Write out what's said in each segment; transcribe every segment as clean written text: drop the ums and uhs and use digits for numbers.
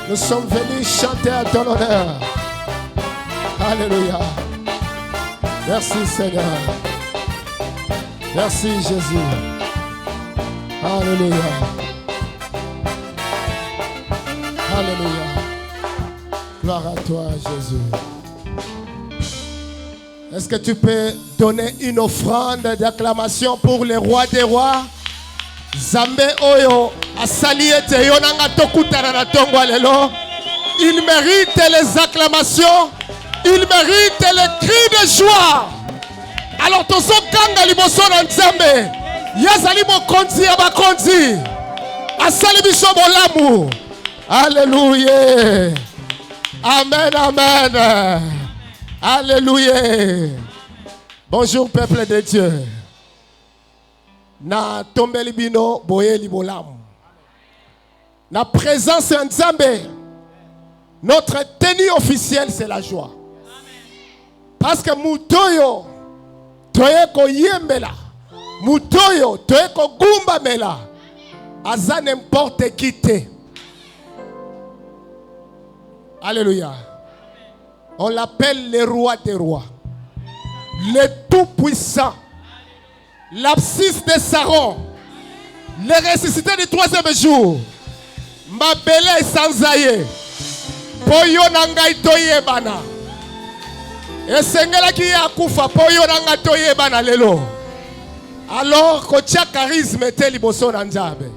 Nous sommes venus chanter à ton honneur. Alléluia. Merci Seigneur. Merci Jésus. Alléluia. Alléluia. Gloire à toi Jésus. Est-ce que tu peux donner une offrande d'acclamation pour le roi des rois? Zambe oyo asali ete yonanga tokutana na tongo lelo. Il mérite les acclamations. Il mérite les cris de joie. Alors tozo kanga liboso na Nzambe. Yazali mokonzi ya bakonzi. Asali biso bolamu. Alléluia. Amen, amen. Alléluia. Bonjour peuple de Dieu. Na tombeli bino boyeli bolamu. Na présence de Nzambe. Notre tenue officielle c'est la joie. Parce que mutoyo toye ko yembela. Mutoyo toye ko gumba mela. Aza n'importe qui te. Alléluia. On l'appelle le roi des rois. Le tout-puissant. L'abscisse de Saron. Le ressuscité du troisième jour. Mabele sanzaye. Poyo nangai toye bana. Esengela ki akufa poyo nanga toye bana lelo. Alors kotia charisme te liboso na Nzambe.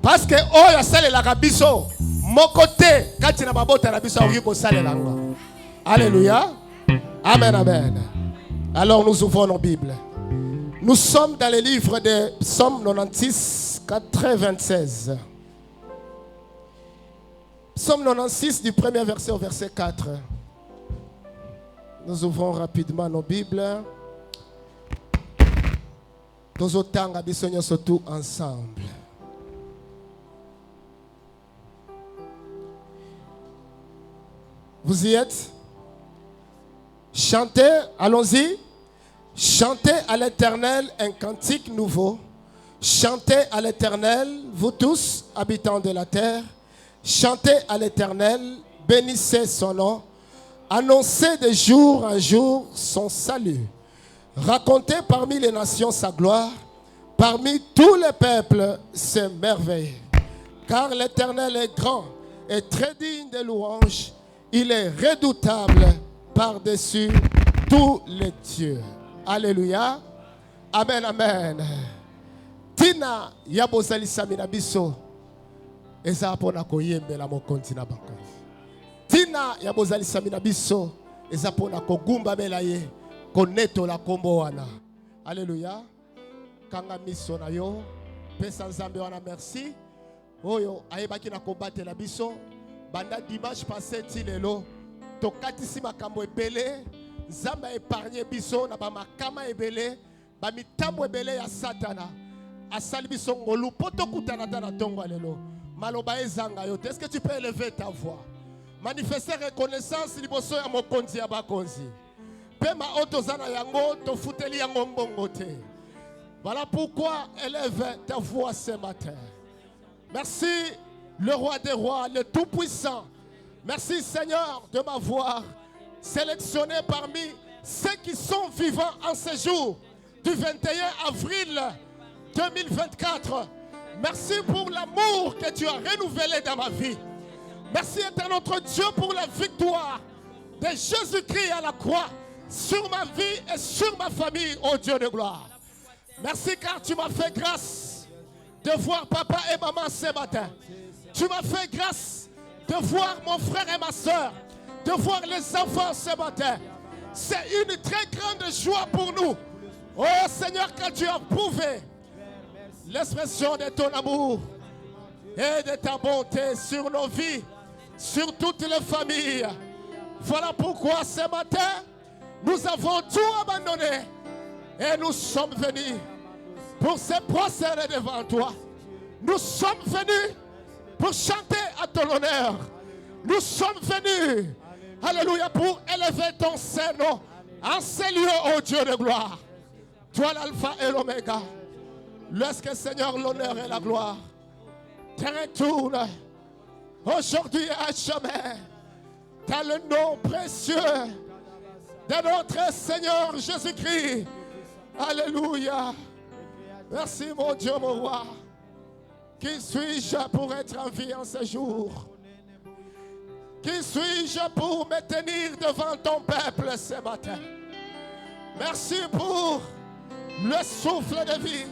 Parce que oyo sale la kabiso mokote kati na mabota na biso oyo sale la loi. Alléluia. Amen, amen. Alors nous ouvrons nos Bibles. Nous sommes dans le livre de Psaume 96, 96. Psaume 96 du premier verset au verset 4. Nous ouvrons rapidement nos Bibles. Nous autant abissons surtout ensemble. Vous y êtes? Chantez, allons-y. Chantez à l'Éternel un cantique nouveau. Chantez à l'Éternel, vous tous, habitants de la terre. Chantez à l'Éternel, bénissez son nom. Annoncez de jour en jour son salut. Racontez parmi les nations sa gloire. Parmi tous les peuples ses merveilles. Car l'Éternel est grand et très digne de louanges. Il est redoutable par-dessus tous les dieux. Alléluia. Amen, amen. Tina yabozali samina biso. Eza pona koyembe la mokonzi na bakonzi. Tina yabozali samina biso. Eza pona kogumba melaye. Koneto la kombo wana. Alléluia. Kanga miso na yo. Pesa Nzambe wana merci. Oyo ayebaki na kombate la biso. Banda dimanche passé tilelo. Tokatisi makambo ebele. Nzambe épargné biso na ba makama ebele. Ba mitambo ebele ya satana. Asali biso ngolu poto kutana na tongo lelo. Maloba ezanga yo. Est-ce que tu peux élever ta voix? Manifester reconnaissance liboso ya mokonzi ya bakonzi. Pema otozana yango to futeli yango mbongo te. Voilà pourquoi élève ta voix ce matin. Merci le roi des rois, le tout-puissant. Merci Seigneur de m'avoir sélectionné parmi ceux qui sont vivants en ce jour du 21 avril 2024. Merci pour l'amour que tu as renouvelé dans ma vie. Merci à notre Dieu pour la victoire de Jésus-Christ à la croix sur ma vie et sur ma famille, ô Dieu de gloire. Merci car tu m'as fait grâce de voir papa et maman ce matin. Tu m'as fait grâce de voir mon frère et ma soeur, de voir les enfants ce matin. C'est une très grande joie pour nous. Oh Seigneur, quand tu as prouvé l'expression de ton amour et de ta bonté sur nos vies, sur toutes les familles. Voilà pourquoi ce matin, nous avons tout abandonné et nous sommes venus pour se prosterner devant toi. Nous sommes venus pour chanter à ton honneur. Nous sommes venus, alléluia, pour élever ton Saint-Nom en ces lieux, ô Dieu de gloire. Toi l'alpha et l'oméga. Lorsque Seigneur l'honneur et la gloire te retournent aujourd'hui et à jamais, dans le nom précieux de notre Seigneur Jésus-Christ. Alléluia. Merci mon Dieu, mon roi. Qui suis-je pour être en vie en ce jour? Qui suis-je pour me tenir devant ton peuple ce matin? Merci pour le souffle de vie.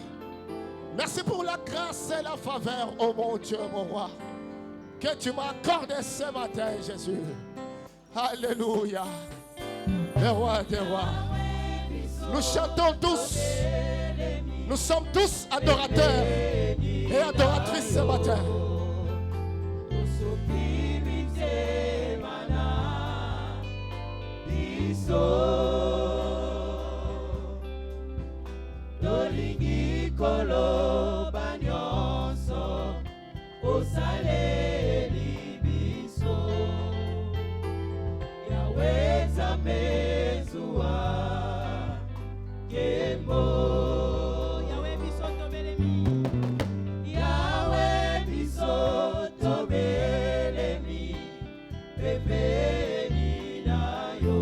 Merci pour la grâce et la faveur, oh mon Dieu, mon roi, que tu m'as accordé ce matin, Jésus. Alléluia. Le roi des rois. Nous chantons tous. Nous sommes tous adorateurs et adoratrices ce matin. Tolingi koloba nyonso osaleli biso Yahweh Nzambe zuwa kembo Yahweh biso tobelemi Yahweh biso tobelemi pepeni na yo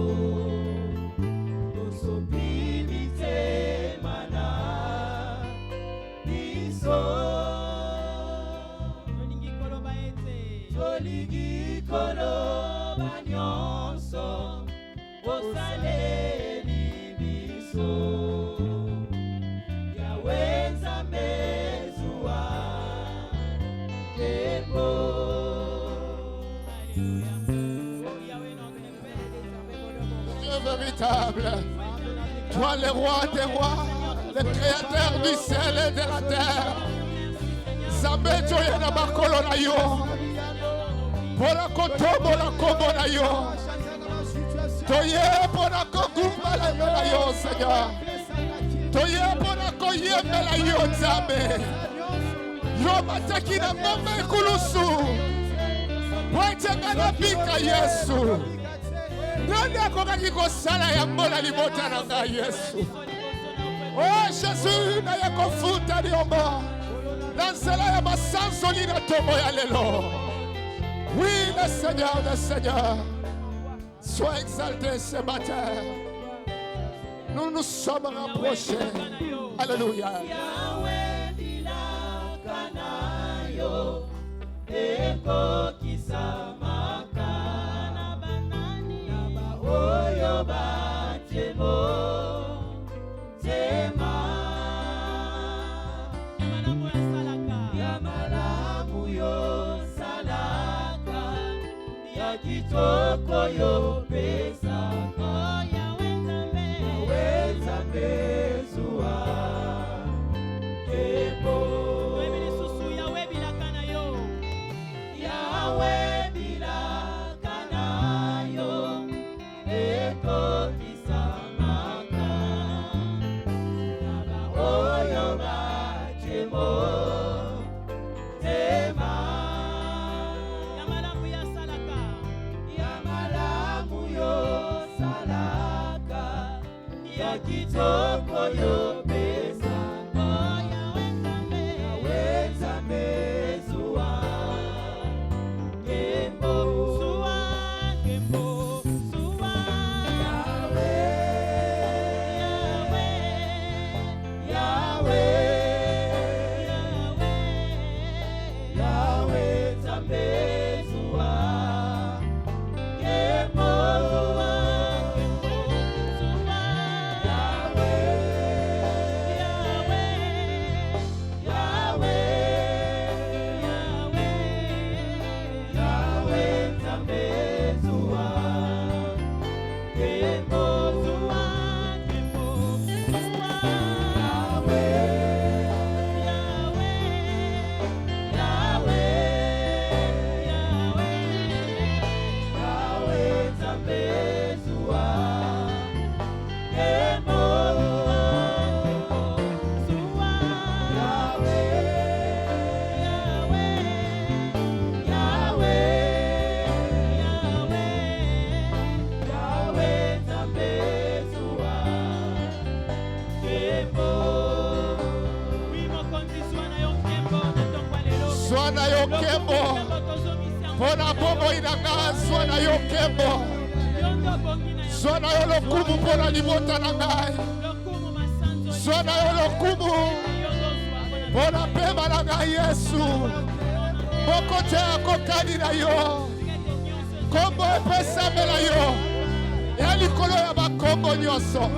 Tolingi koloba nyonso osaleli biso Yahweh Nzambe zuwa kembo Dieu véritable, toi le roi des rois, le créateur du ciel et de la terre. Nzambe toyena makolo na yo. Pona kotombola kombo na yo. Toye pona kogumbala na yo, Seigneur. Toye pona koyembela yo, Nzambe. Yo mataki na mama ekulusu. Wetanga na bika Yesu. Nani akokaki kosala ya mbona libota na nga Yesu. Oh Jésus na ya kofuta liomba. Na nzela ya masanzoli na tomo ya lelo. Oui, le Seigneur, sois exalté ce matin. Nous nous sommes rapprochés. Alléluia. Yahweh dilakanayo eko kisamaka na oyo batemo tema yamalamu yo salaka ya kitoko yo pesaka Yahweh Nzambe zuwa kebo Yahweh bilakanayo eko kisamaka naba oyo bachemo tema yamalamu yo salaka ya kitoko yo pesaka Yahweh Nzambe zuwa kembo Yahweh Nzambe zuwa kembo bomoi na ngai zwa na yo nkembo zwa na yo lokumu mpo na libota na ngai zwa na yo lokumu mpo na pema na ngai Yesu moko te akokani na yo kombo epesamela yo ya likolo ya bakombo nyonso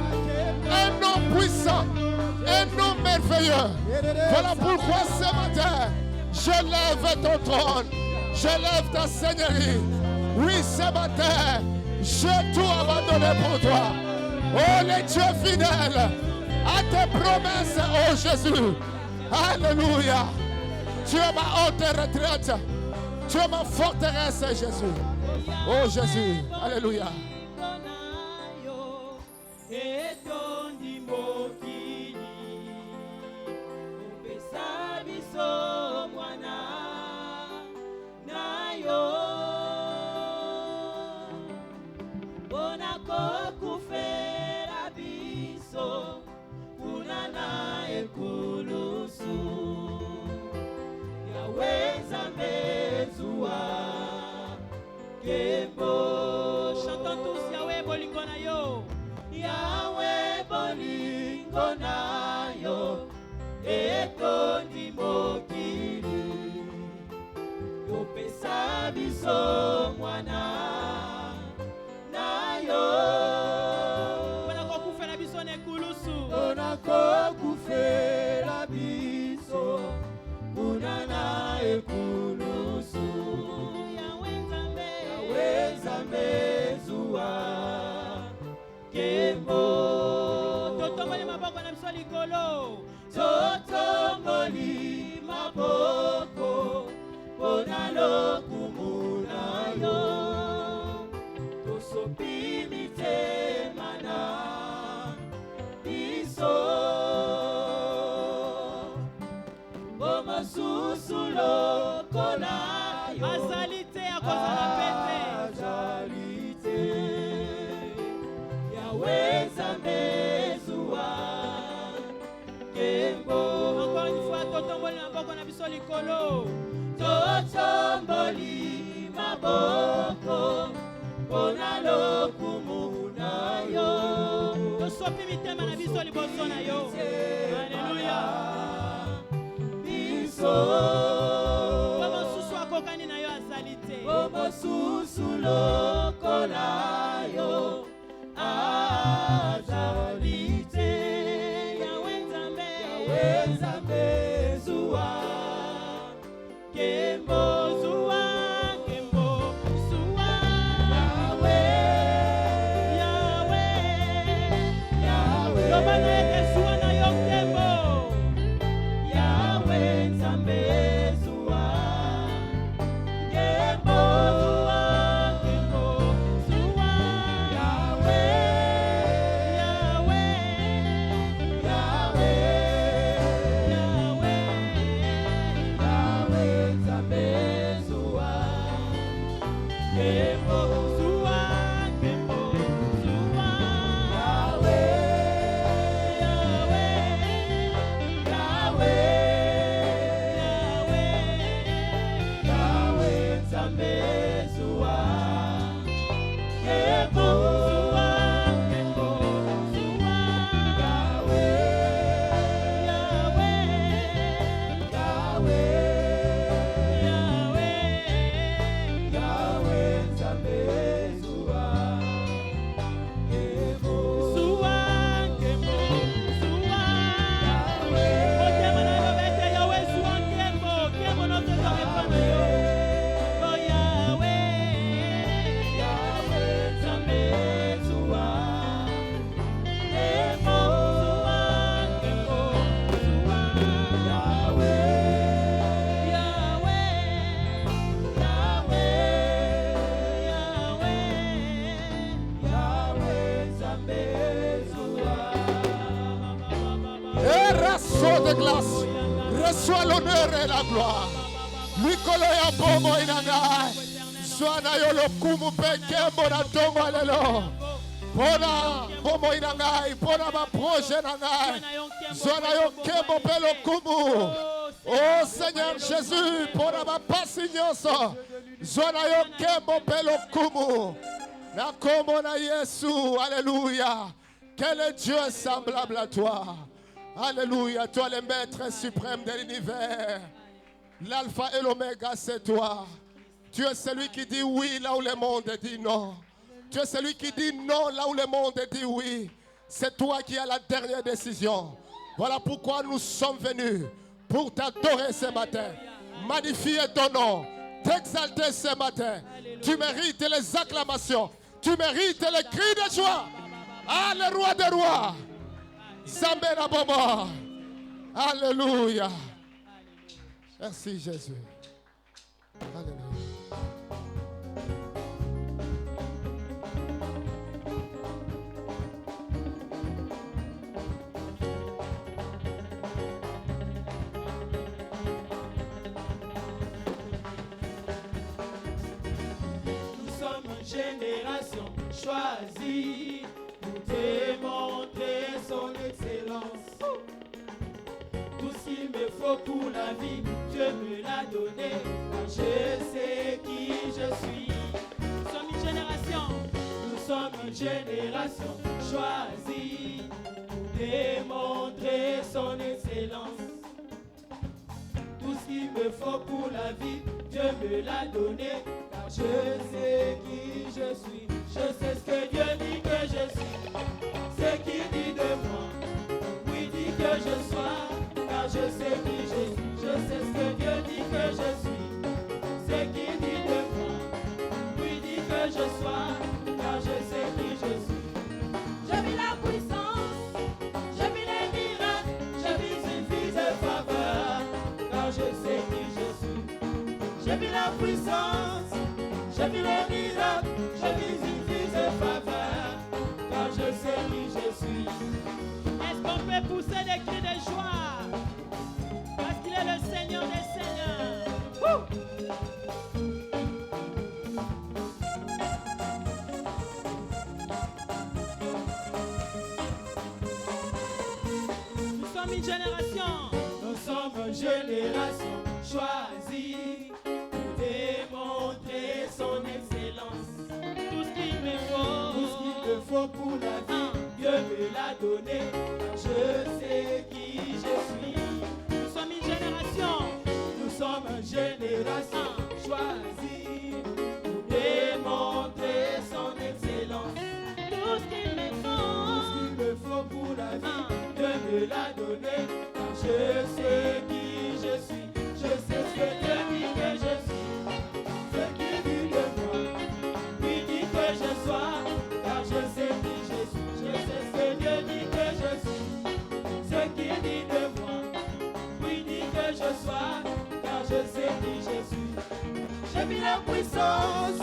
un nom puissant un nom merveilleux. Voilà pourquoi ce matin je lève ton trône, je lève ta seigneurie. Oui, ce matin j'ai tout abandonné pour toi. Oh les dieux fidèles à tes promesses, oh Jésus. Alléluia. Tu es ma haute retraite. Tu es ma forteresse, Jésus. Oh Jésus. Alléluia. Chantons tous Yahweh bolingo na yo. Yahweh bolingo na yo. Etondi mokili. Yopesa biso mwana na yo. Wana kokufela biso ne kulusu. Wana kokufela biso mwana na ekulusu. Totomboli maboko na biso likolo. Totomboli maboko pona lokumu na yo. Tosopi mitema na biso. Bomasusu lokola yo. Azalite akozala pete. Encore une fois, totomboli maboko na biso likolo. Totomboli maboko pona lokumu na yo. Tosopi mitema na biso liboso na yo. Alléluia. Biso Bomo susu akokani na yo azalite. Bomo susu lokola yo azalite. Nzambe zuwa kembo zuwa kembo zuwa Yahweh Yahweh Yahweh Lobana Yesuwa na yo kembo Yahweh Nzambe zuwa kembo zuwa kembo zuwa Yahweh Yahweh Yahweh De glace, reçois l'honneur et la gloire. Mikolo ya bomo inanga, swana yo lokumu peke mona tongo alelo. Pona bomo inanga, pona ma projet nanga, swana yo kembo pe lokumu. Oh Seigneur Jésus, pour ma passignoso, Zonayo Kemo Pelo Kumu, Nakomo na Yesu, Alléluia. Quel est Dieu semblable à toi? Alléluia, toi le maître suprême de l'univers. L'alpha et l'oméga, c'est toi. Tu es celui qui dit oui là où le monde dit non. Tu es celui qui dit non là où le monde dit oui. C'est toi qui as la dernière décision. Voilà pourquoi nous sommes venus pour t'adorer ce matin. Magnifier ton nom. T'exalter ce matin. Tu mérites les acclamations. Tu mérites les cris de joie. Ah, le roi des rois. Zambera Bobo. Alléluia. Merci Jésus. Alléluia. Génération choisie pour démontrer son excellence. Tout ce qu'il me faut pour la vie, Dieu me l'a donné. Car je sais qui je suis. Nous sommes une génération choisie pour démontrer son excellence. Tout ce qu'il me faut pour la vie, Dieu me l'a donné. Car je sais qui je suis. Je sais ce que Dieu dit que je suis. Ce qu'il dit de moi. Oui, dit que je sois. Car je sais qui je suis. Je sais ce que Dieu dit que je suis. Ce qu'il dit de moi. Oui, dit que je sois. Car je sais qui je suis. Je vis la puissance. Je vis les miracles. Je vis une vie de faveur. Car je sais qui je suis. Je vis la puissance. Je vis les miracles. Je vis une vie de faveur. Car je sais qui je suis. Est-ce qu'on peut pousser des cris de joie? Parce qu'il est le Seigneur des Seigneurs. Nous sommes une génération. Nous sommes une génération choisie pour démontrer son excellence. Tout ce qu'il me faut, tout ce qu'il me faut pour la vie, Dieu me l'a donné. Je sais qui je suis. Nous sommes une génération. Nous sommes une génération choisie pour démontrer son excellence. Tout ce qu'il me faut pour la vie, Dieu me l'a donné. Car je sais qui je suis. Je sais ce que Dieu dit que je suis. Ce qu'il dit de moi. Oui, dit que je sois. Car je sais qui je suis. Je sais ce que Dieu dit que je suis. Ce qu'il dit de moi. Oui, dit que je sois. Car je sais qui je suis. Je vis la puissance.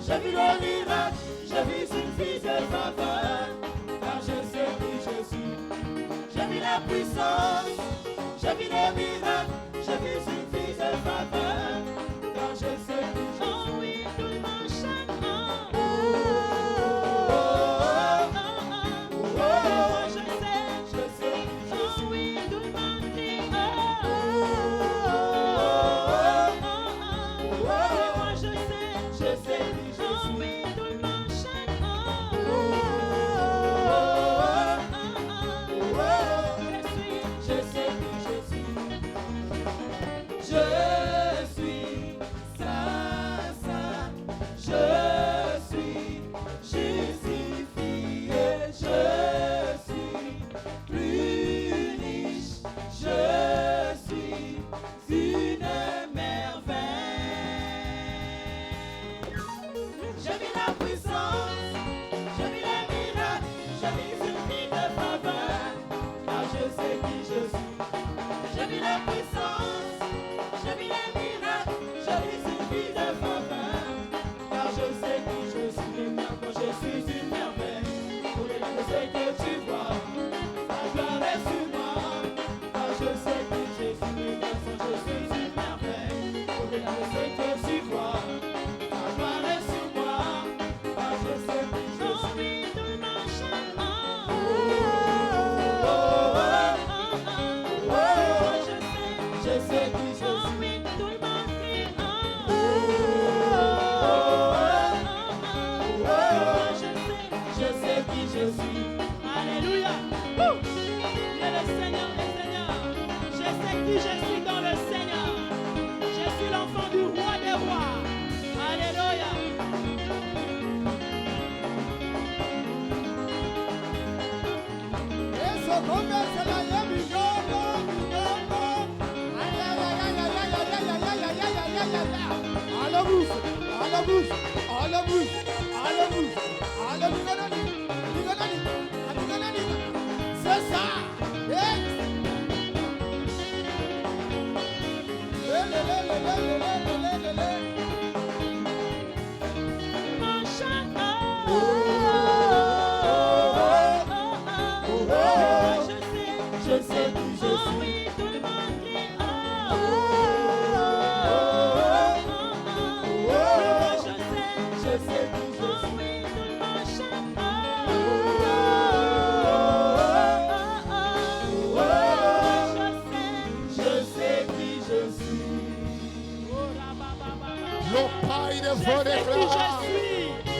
Je vis le miracle. Je vis une vie de faveur. Car je sais qui je suis. Je vis la puissance. Je vis les miracles. Je vis une vie de faveur. Car je sais qui je suis. Oh oui, tout le monde chante. Moi je sais qui je suis. Oh oui, tout le monde crie. Moi je sais qui je suis. Oh oui, tout le monde chante. Je sais qui je suis. Je suis saint, je suis justifié, je suis plus riche, je suis une merveille. Je vis la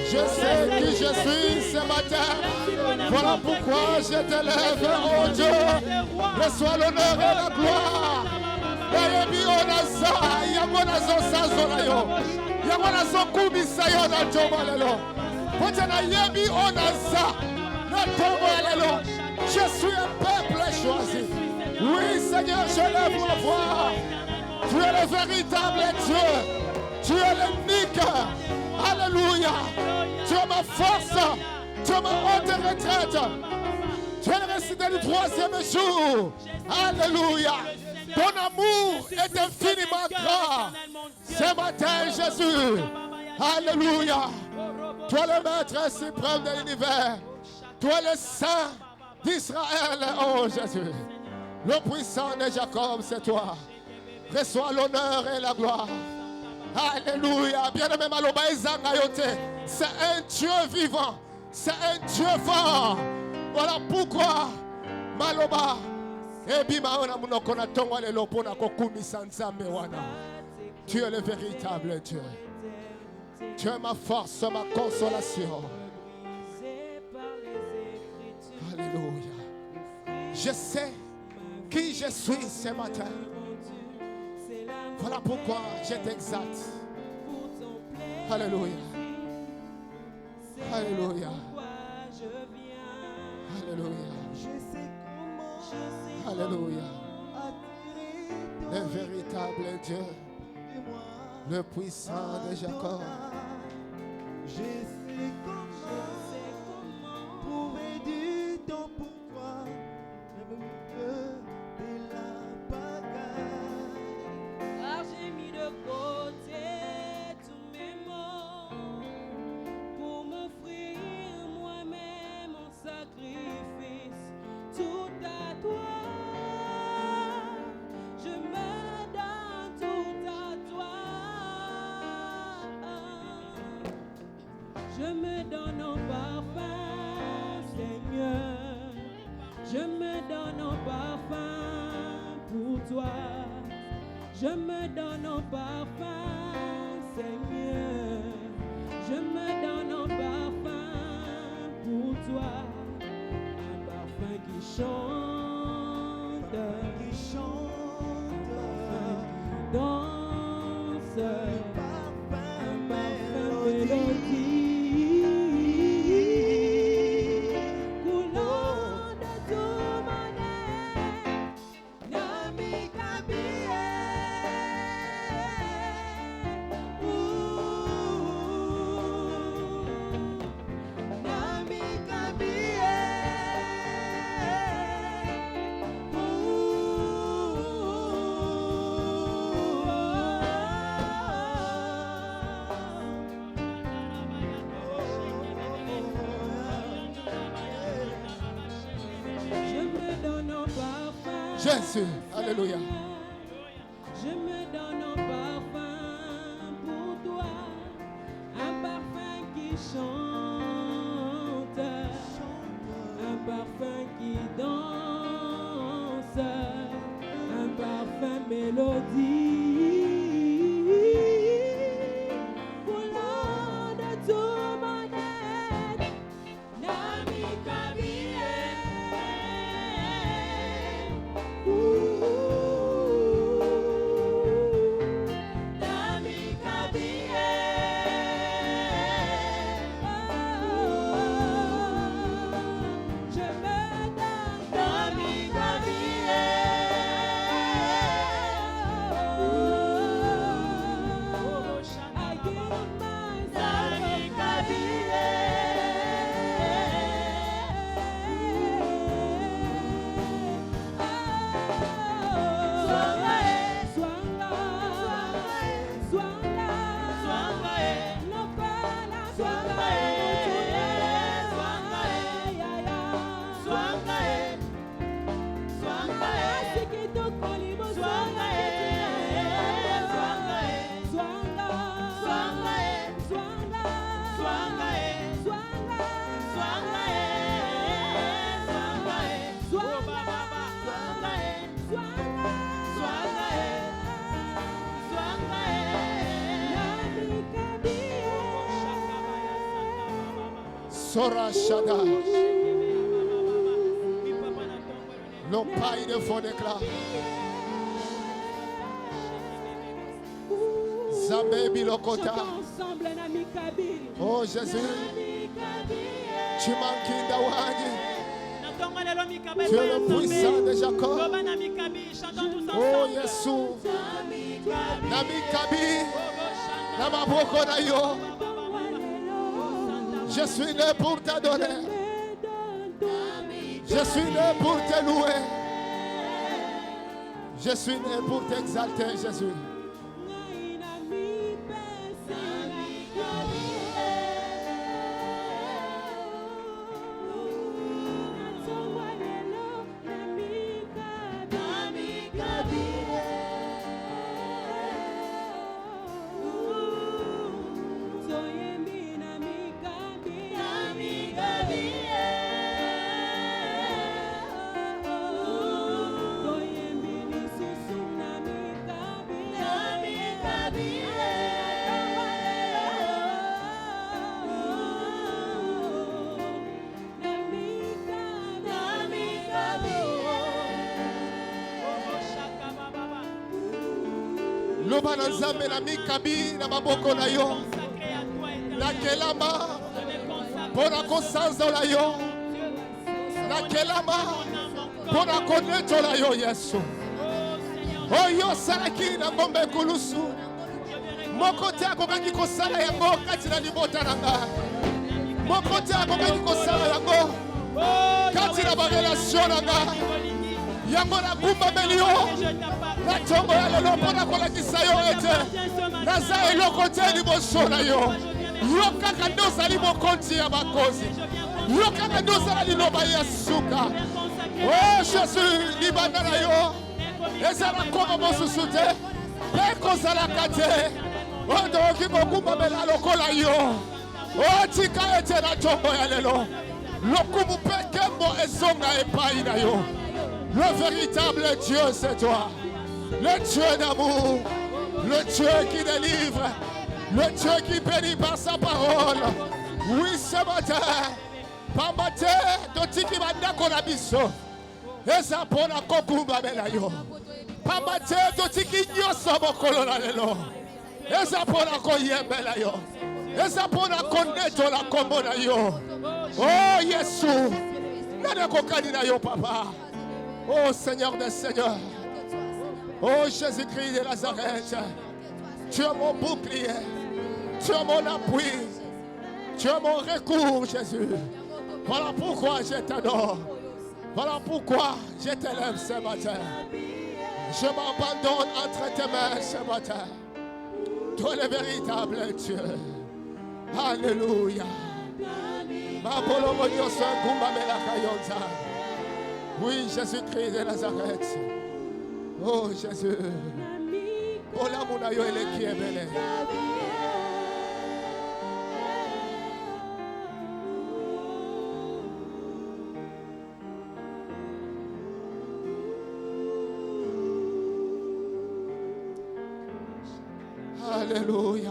Je sais qui je suis ce matin. Voilà pourquoi je te lève, oh Dieu. Reçois l'honneur et la gloire. Nayebi onaza, yamonazo sazonayo. Yamonazo kumisayo na tomalelo. Pote nayebi onaza, na tomalelo. Je suis un peuple choisi. Oui, Seigneur, je lève ma voix. Tu es le véritable Dieu. Tu es l'unique. Alléluia. Tu es ma force. Tu es ma haute retraite. Tu es le récité du 3e jour. Alléluia. Ton amour est infiniment grand. Ce matin, Jésus. Alléluia. Tu es le maître suprême de l'univers. Tu es le Saint d'Israël. Oh Jésus. Le puissant de Jacob, c'est toi. Reçois l'honneur et la gloire. Alléluia. Bien-aimé Maloba Ezangayote. C'est un Dieu vivant. C'est un Dieu fort. Voilà pourquoi Maloba. Tu es le véritable Dieu. Tu es ma force, ma consolation. Alléluia. Je sais qui je suis ce matin. Voilà pourquoi je t'exalte. Alléluia. Alléluia. Alléluia. Alléluia. Le véritable Dieu. Le puissant de Jacob. Je sais comment trouver du temps pour toi, même que de la bagaille. Car j'ai mis de côté tous mes maux pour m'offrir moi-même en sacrifice, tout à toi. Je me donne tout à toi. Je me donne en parfum, Seigneur. Je me donne en parfum pour toi. Je me donne en parfum, Seigneur. Je me donne en parfum pour toi. Un parfum qui chante, un parfum qui danse, un parfum mélodie. Jésus, alléluia. Je me donne en parfum pour toi, un parfum qui chante, un parfum qui danse, un parfum mélodie. Coulant de tout mon être, Nami Kabie. Je me donne Sora Shada. L'opaille de faux d'éclat. Zambe Bilokota. Oh Jésus. Tu manques d'Awadi. Tu es le puissant de Jacob. Oh Jésus. Namikabi. Namaboko Nayo. Je suis né pour t'adorer. Je suis né pour te louer. Je suis né pour t'exalter, Jésus. Loba na nzambe na mikabi na maboko na yo. Nakelama pona kosanzola yo. Nakelama pona konetola yo Yesu. Oyo salaki na ngombe kulusu. Moko te akokaki kosala yango kati na libota na nga. Moko te akokaki kosala yango kati na barelation na nga. Yango na kumba melio. Na tongo ya lelo pona kolakisa yo ete. Naza eloko te liboso na yo. Yo kaka ndo ozali mokonzi ya bakonzi. Yo kaka ndo ozala liloba ya suka. Oh Jésus, libanda na yo. Ezala koma mosusu te. Pe kozalaka te. Otoki kokumbamela lokola yo. Oh tika ete na tongo ya lelo. Lokumu pe kembo ezonga epai na yo. Le véritable Dieu, c'est toi. Le Dieu d'amour. Le Dieu qui délivre. Le Dieu qui bénit par sa parole. Oui, ce matin. Pambate, totiki bandako na biso. Eza pona kokumba mela yo. Pambate, totiki nyoso mokolo na lelo. Eza pona koyembela yo. Eza pona koneto la kombo na yo. Oh, Yesu. Nana kokani na yo, papa. Oh Seigneur des Seigneurs, oh Jésus-Christ de Nazareth, tu es mon bouclier, tu es mon appui, tu es mon recours, Jésus. Voilà pourquoi je t'adore, voilà pourquoi je t'élève ce matin. Je m'abandonne entre tes mains ce matin. Toi le véritable Dieu. Alléluia. Oui, Jésus-Christ de Nazareth. Oh Jésus. Oh la mounayo ele qui est belle. Alléluia.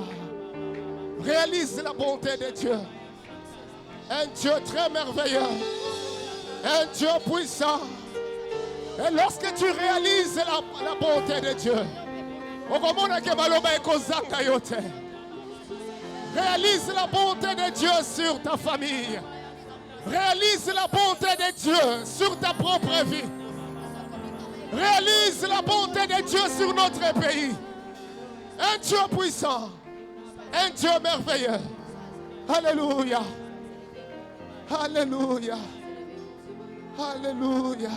Réalise la bonté de Dieu. Un Dieu très merveilleux. Un Dieu puissant. Et lorsque tu réalises la bonté de Dieu, réalise la bonté de Dieu sur ta famille. Réalise la bonté de Dieu sur ta propre vie. Réalise la bonté de Dieu sur notre pays. Un Dieu puissant. Un Dieu merveilleux. Alléluia. Alléluia. Alléluia.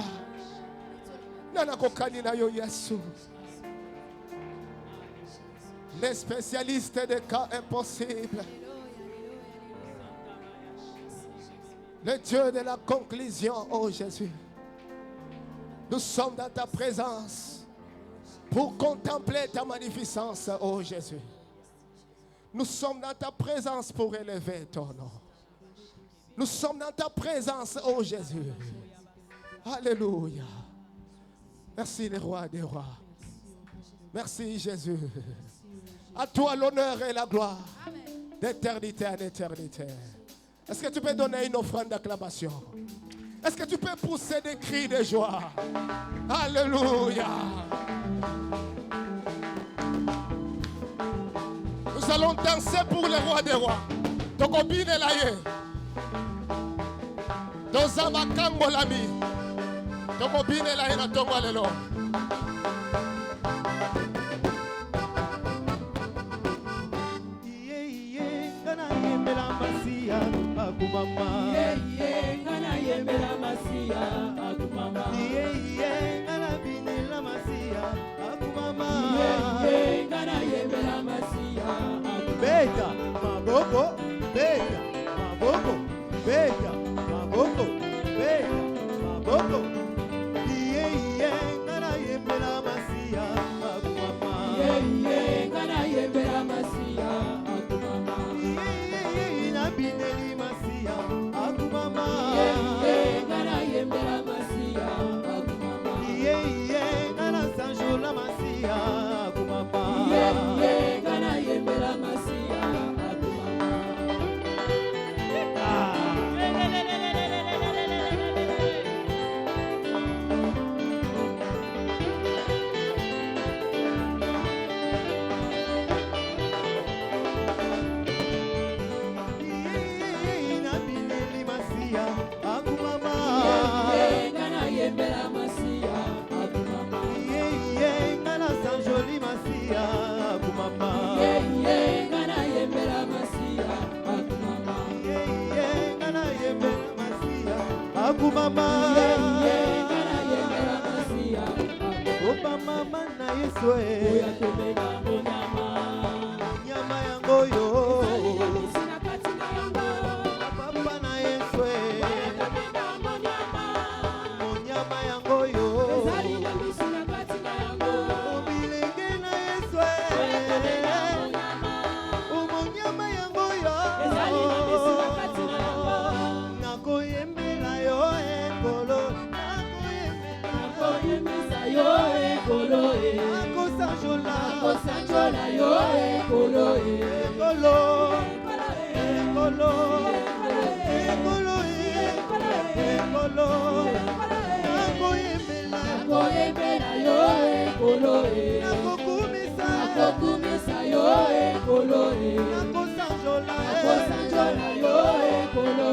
Nana kokani na yo Yesu. Les spécialistes des cas impossibles. Le Dieu de la conclusion, oh Jésus. Nous sommes dans ta présence pour contempler ta magnificence, oh Jésus. Nous sommes dans ta présence pour élever ton nom. Nous sommes dans ta présence, oh Jésus. Alléluia. Merci les rois des rois. Merci Jésus. À toi l'honneur et la gloire d'éternité en éternité. Est-ce que tu peux donner une offrande d'acclamation? Est-ce que tu peux pousser des cris de joie? Alléluia. Nous allons danser pour le roi des rois. Tokobine laye. Dozava kango lami. Tokobine laye na tongo lelo. Akumama ngana yembela masia akumama ngana binela masia akumama ngana yembela masia beta maboko beta maboko beta maboko beta maboko ngana yembela masia akumama ngana yembela masia akumama na bineli Akumama, ngana yembela masia akumama, ngana sanjola masia akumama, ngana yembela masia akumama. Akumama, opa mama na Yesu nyama yango yo papa na Yesu nyama yango yo obilenge na Yesu nyama yango yo nakoyembela yo ekolo yo ekolo akosanjola yo ekolo ekolo ekolo ekolo ekolo nakoyembela yo ekolo nakokumisa yo ekolo nakosanjola yo ekolo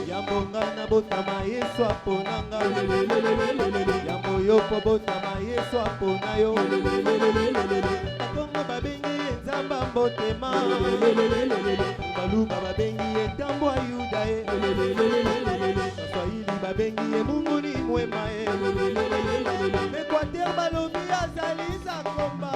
Yambonga na botama Yesu aponanga Yambo yopo botama Yesu apona yo Kongo babengi enzamba mbotema Baluba babengi etambo ayuda Swahili babengi mungu ni mwema Ekwater balobi azali zakomba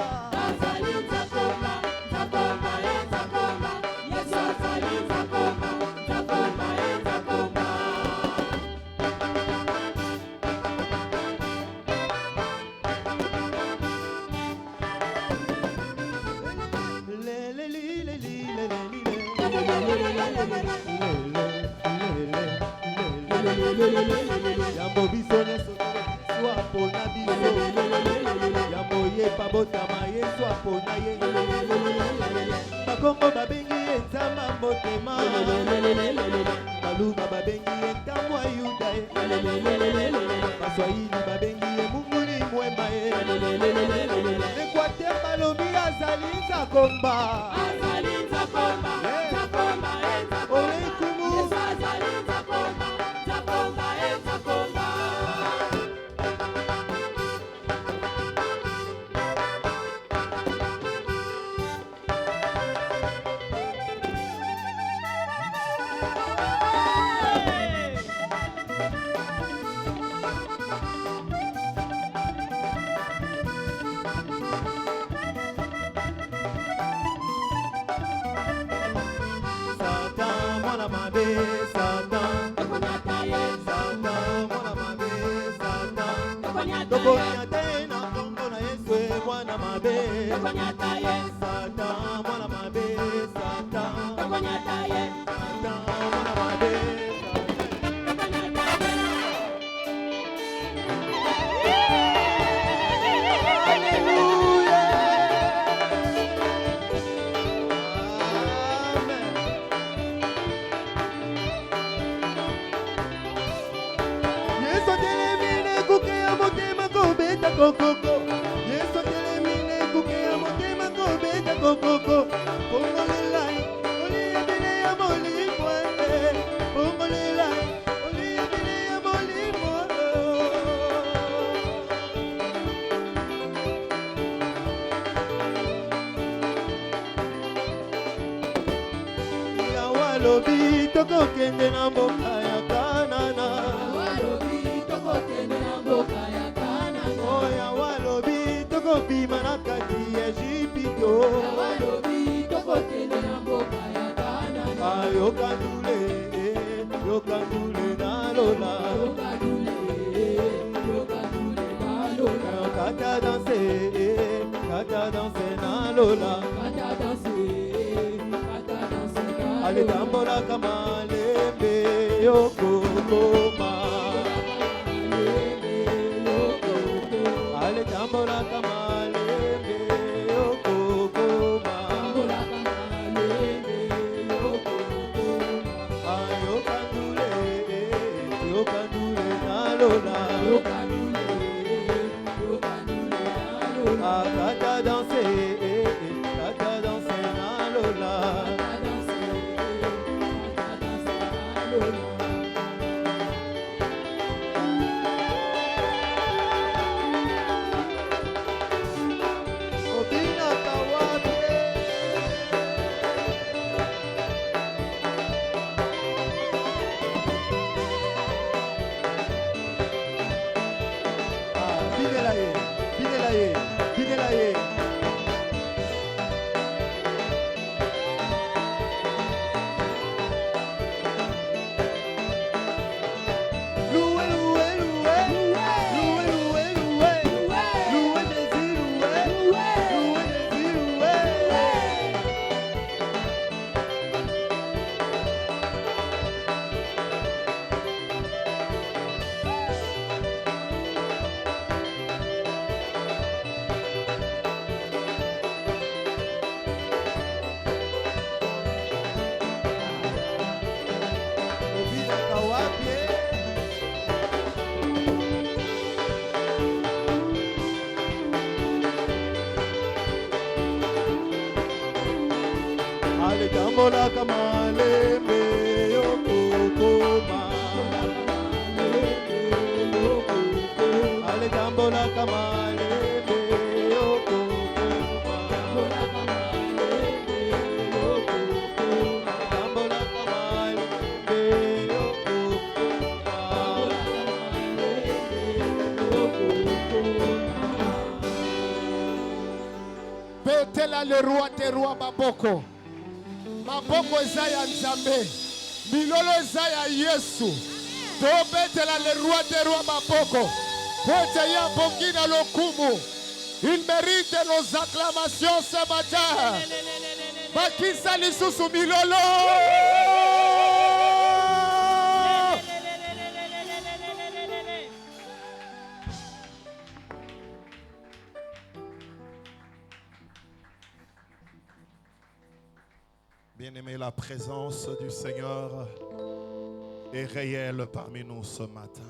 Yambo bisone soto apona biso Yambo yepa botama Yesu apona ye Bakongo babengi enzamba mbotema Baluba babengi entambo ayuda Baswahili babengi mungu ni mwema Ekwater balobi azali nzakomba kokoko. Yesu telemine kuke ya motema kobeta kokoko. Kongolelai, olia bine ya molimo Kongolelai, olia bine ya molimo Yawalobi tokokende na mboka ya Kanana. Walobi tokokende na mboka ya Kanana. Oya walobi tokobima na kati ya Ejipito. Walobi tokokende na mboka ya Kanana. Yokandule, yokandule na lola. Yokandule na lola. Kata danse na lola. Kata danse na Ale lola. tambola kamalembe yokokoma. Ale tambola kamalembe yokokoma. Yokandule na lola. Kata danse na lola. Obina kawabe. Bigelaye. Loué Jésus, loué Jésus, loué. Obina kawabe. Ale tambola kamalembe yokokoma. Ale tambola kamalembe yokokoma. Tambola kamalembe yokokoma. Betela le roi te roi maboko. Maboko eza ya Nzambe. Milolo eza ya Yesu. Tobetela le roi te roi maboko. Pote ya bongi na lokumu. Il mérite nos acclamations ce matin. Bakisa lisusu milolo. Bien-aimé, la présence du Seigneur est réelle parmi nous ce matin.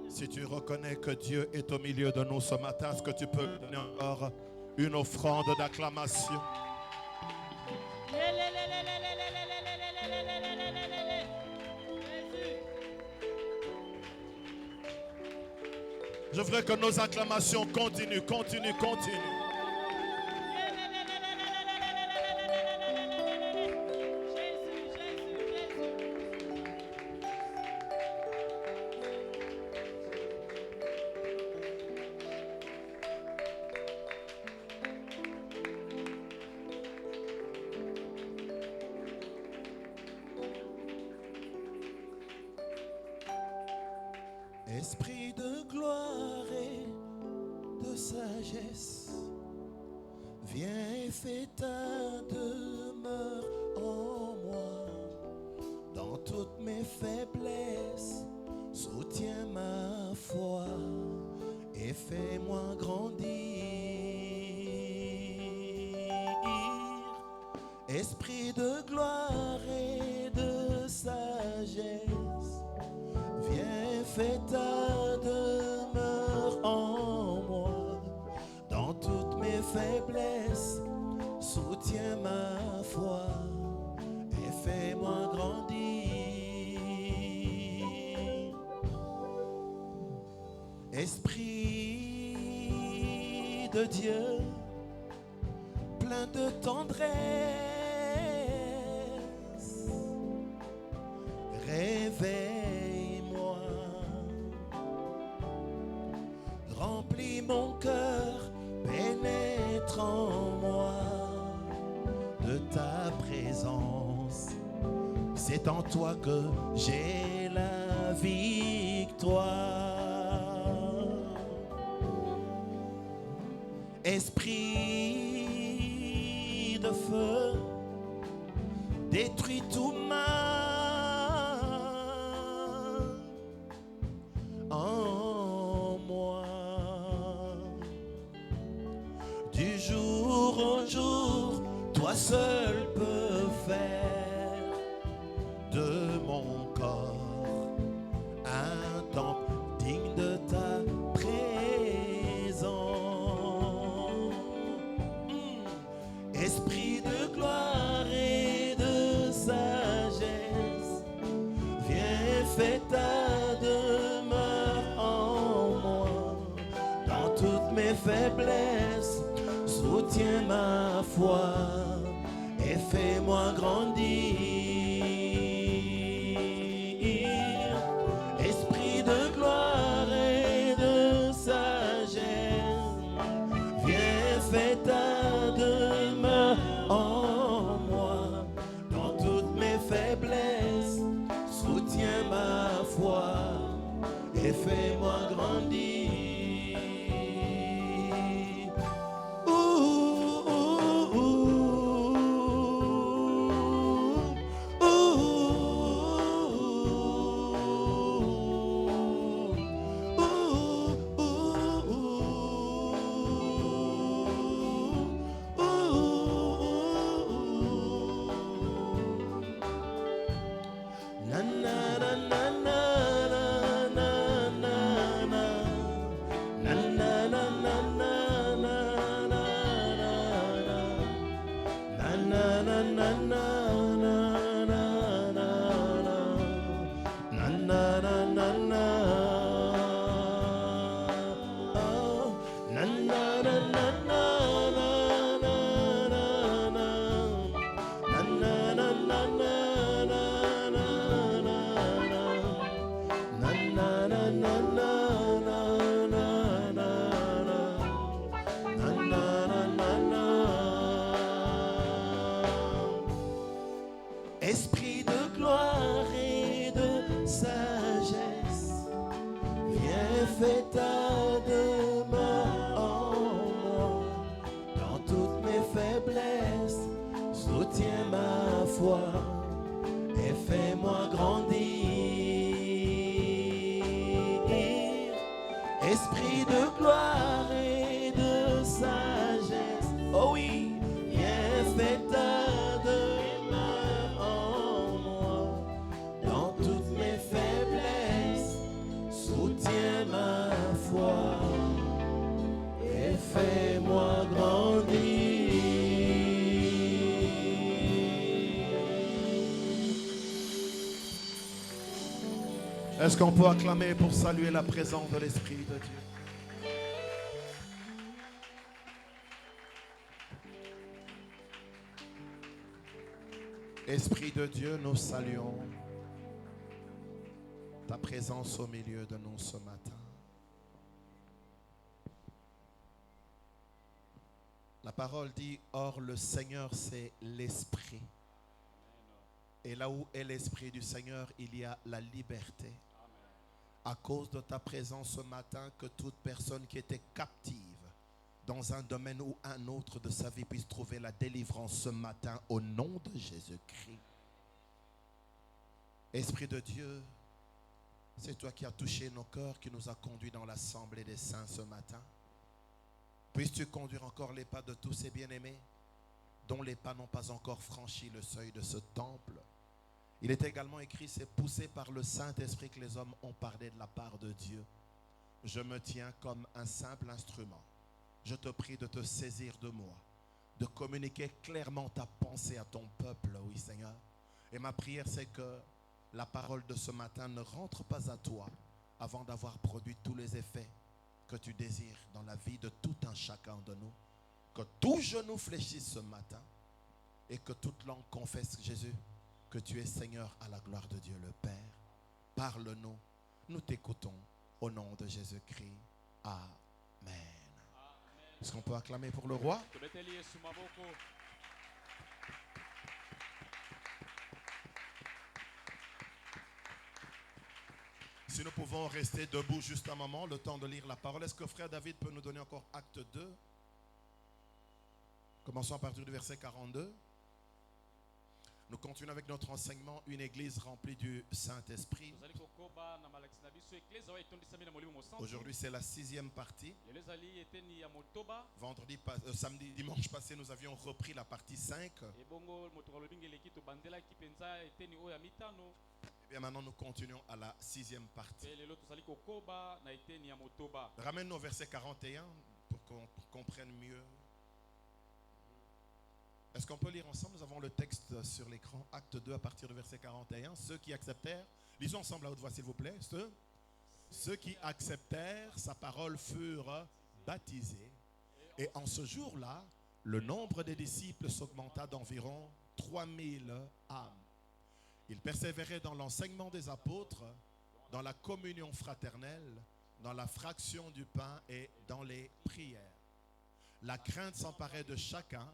Si tu reconnais que Dieu est au milieu de nous ce matin, est-ce que tu peux donner encore une offrande d'acclamation? Je voudrais que nos acclamations continuent. Esprit de gloire et de sagesse, viens et fais ta demeure en moi. Dans toutes mes faiblesses, soutiens ma foi et fais-moi grandir. Esprit de gloire et de sagesse, viens, fais ta demeure faiblesses, soutiens ma foi et fais-moi grandir. Esprit de Dieu, plein de tendresse, réveille-moi, remplis mon cœur, pénètre en moi de ta présence. C'est en toi que j'ai la victoire. Esprit de feu, détruis tout mal en moi. Du jour au jour, toi seul peux faire de mon corps un temple digne de ta présence. Esprit de gloire et de sagesse, viens fais ta demeure en moi. Dans toutes mes faiblesses, soutiens ma foi et fais-moi grandir. Esprit de gloire et de sagesse, viens fais ta demeure en moi. Dans toutes mes faiblesses, soutiens ma foi et fais-moi grandir. Esprit de gloire et de sagesse, viens fais ta demeure en moi. Dans toutes mes faiblesses, soutiens ma foi et fais-moi grandir. Esprit de gloire et de sagesse, oh oui, viens fais ta demeure en moi. Dans toutes mes faiblesses, soutiens ma foi et fais-moi grandir. Est-ce qu'on peut acclamer pour saluer la présence de l'Esprit de Dieu? Esprit de Dieu, nous saluons ta présence au milieu de nous ce matin. La parole dit, or le Seigneur c'est l'Esprit. Et là où est l'Esprit du Seigneur, il y a la liberté. À cause de ta présence ce matin, que toute personne qui était captive dans un domaine ou un autre de sa vie puisse trouver la délivrance ce matin au nom de Jésus-Christ. Esprit de Dieu, c'est toi qui as touché nos cœurs, qui nous a conduits dans l'assemblée des saints ce matin. Puisses-tu conduire encore les pas de tous ces bien-aimés dont les pas n'ont pas encore franchi le seuil de ce temple. Il est également écrit, c'est poussé par le Saint-Esprit que les hommes ont parlé de la part de Dieu. Je me tiens comme un simple instrument je te prie de te saisir de moi, de communiquer clairement ta pensée à ton peuple, oui Seigneur. Et ma prière, c'est que la parole de ce matin ne rentre pas à toi avant d'avoir produit tous les effets que tu désires dans la vie de tout un chacun de nous. Que tout genou fléchisse ce matin et que toute langue confesse, Jésus, que tu es Seigneur à la gloire de Dieu le Père. Parle-nous, nous t'écoutons au nom de Jésus-Christ. Amen. Est-ce qu'on peut acclamer pour le roi? Si nous pouvons rester debout juste un moment, le temps de lire la parole. Est-ce que frère David peut nous donner encore acte 2? Commençons à partir du verset 42. Nous continuons avec notre enseignement, une église remplie du Saint-Esprit. Aujourd'hui, c'est la 6e partie. Dimanche passé, nous avions repris la partie 5. Et bien maintenant, nous continuons à la 6e partie. Ramène-nous au verset 41 pour qu'on comprenne mieux. Est-ce qu'on peut lire ensemble? Nous avons le texte sur l'écran, acte 2 à partir du verset 41. Ceux qui acceptèrent, lisons ensemble à haute voix s'il vous plaît. Ceux qui acceptèrent sa parole furent baptisés. Et en ce jour-là, le nombre des disciples s'augmenta d'environ 3000 âmes. Ils persévéraient dans l'enseignement des apôtres, dans la communion fraternelle, dans la fraction du pain et dans les prières. La crainte s'emparait de chacun.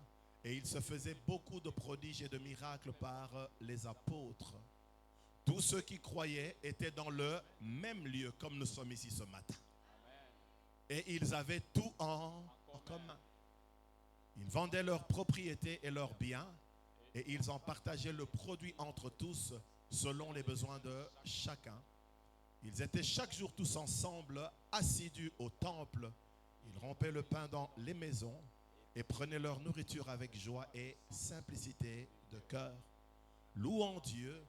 Et il se faisait beaucoup de prodiges et de miracles par les apôtres. Tous ceux qui croyaient étaient dans le même lieu, comme nous sommes ici ce matin. Et ils avaient tout en commun. Ils vendaient leurs propriétés et leurs biens, et ils en partageaient le produit entre tous, selon les besoins de chacun. Ils étaient chaque jour tous ensemble, assidus au temple. Ils rompaient le pain dans les maisons, et prenaient leur nourriture avec joie et simplicité de cœur, louant Dieu,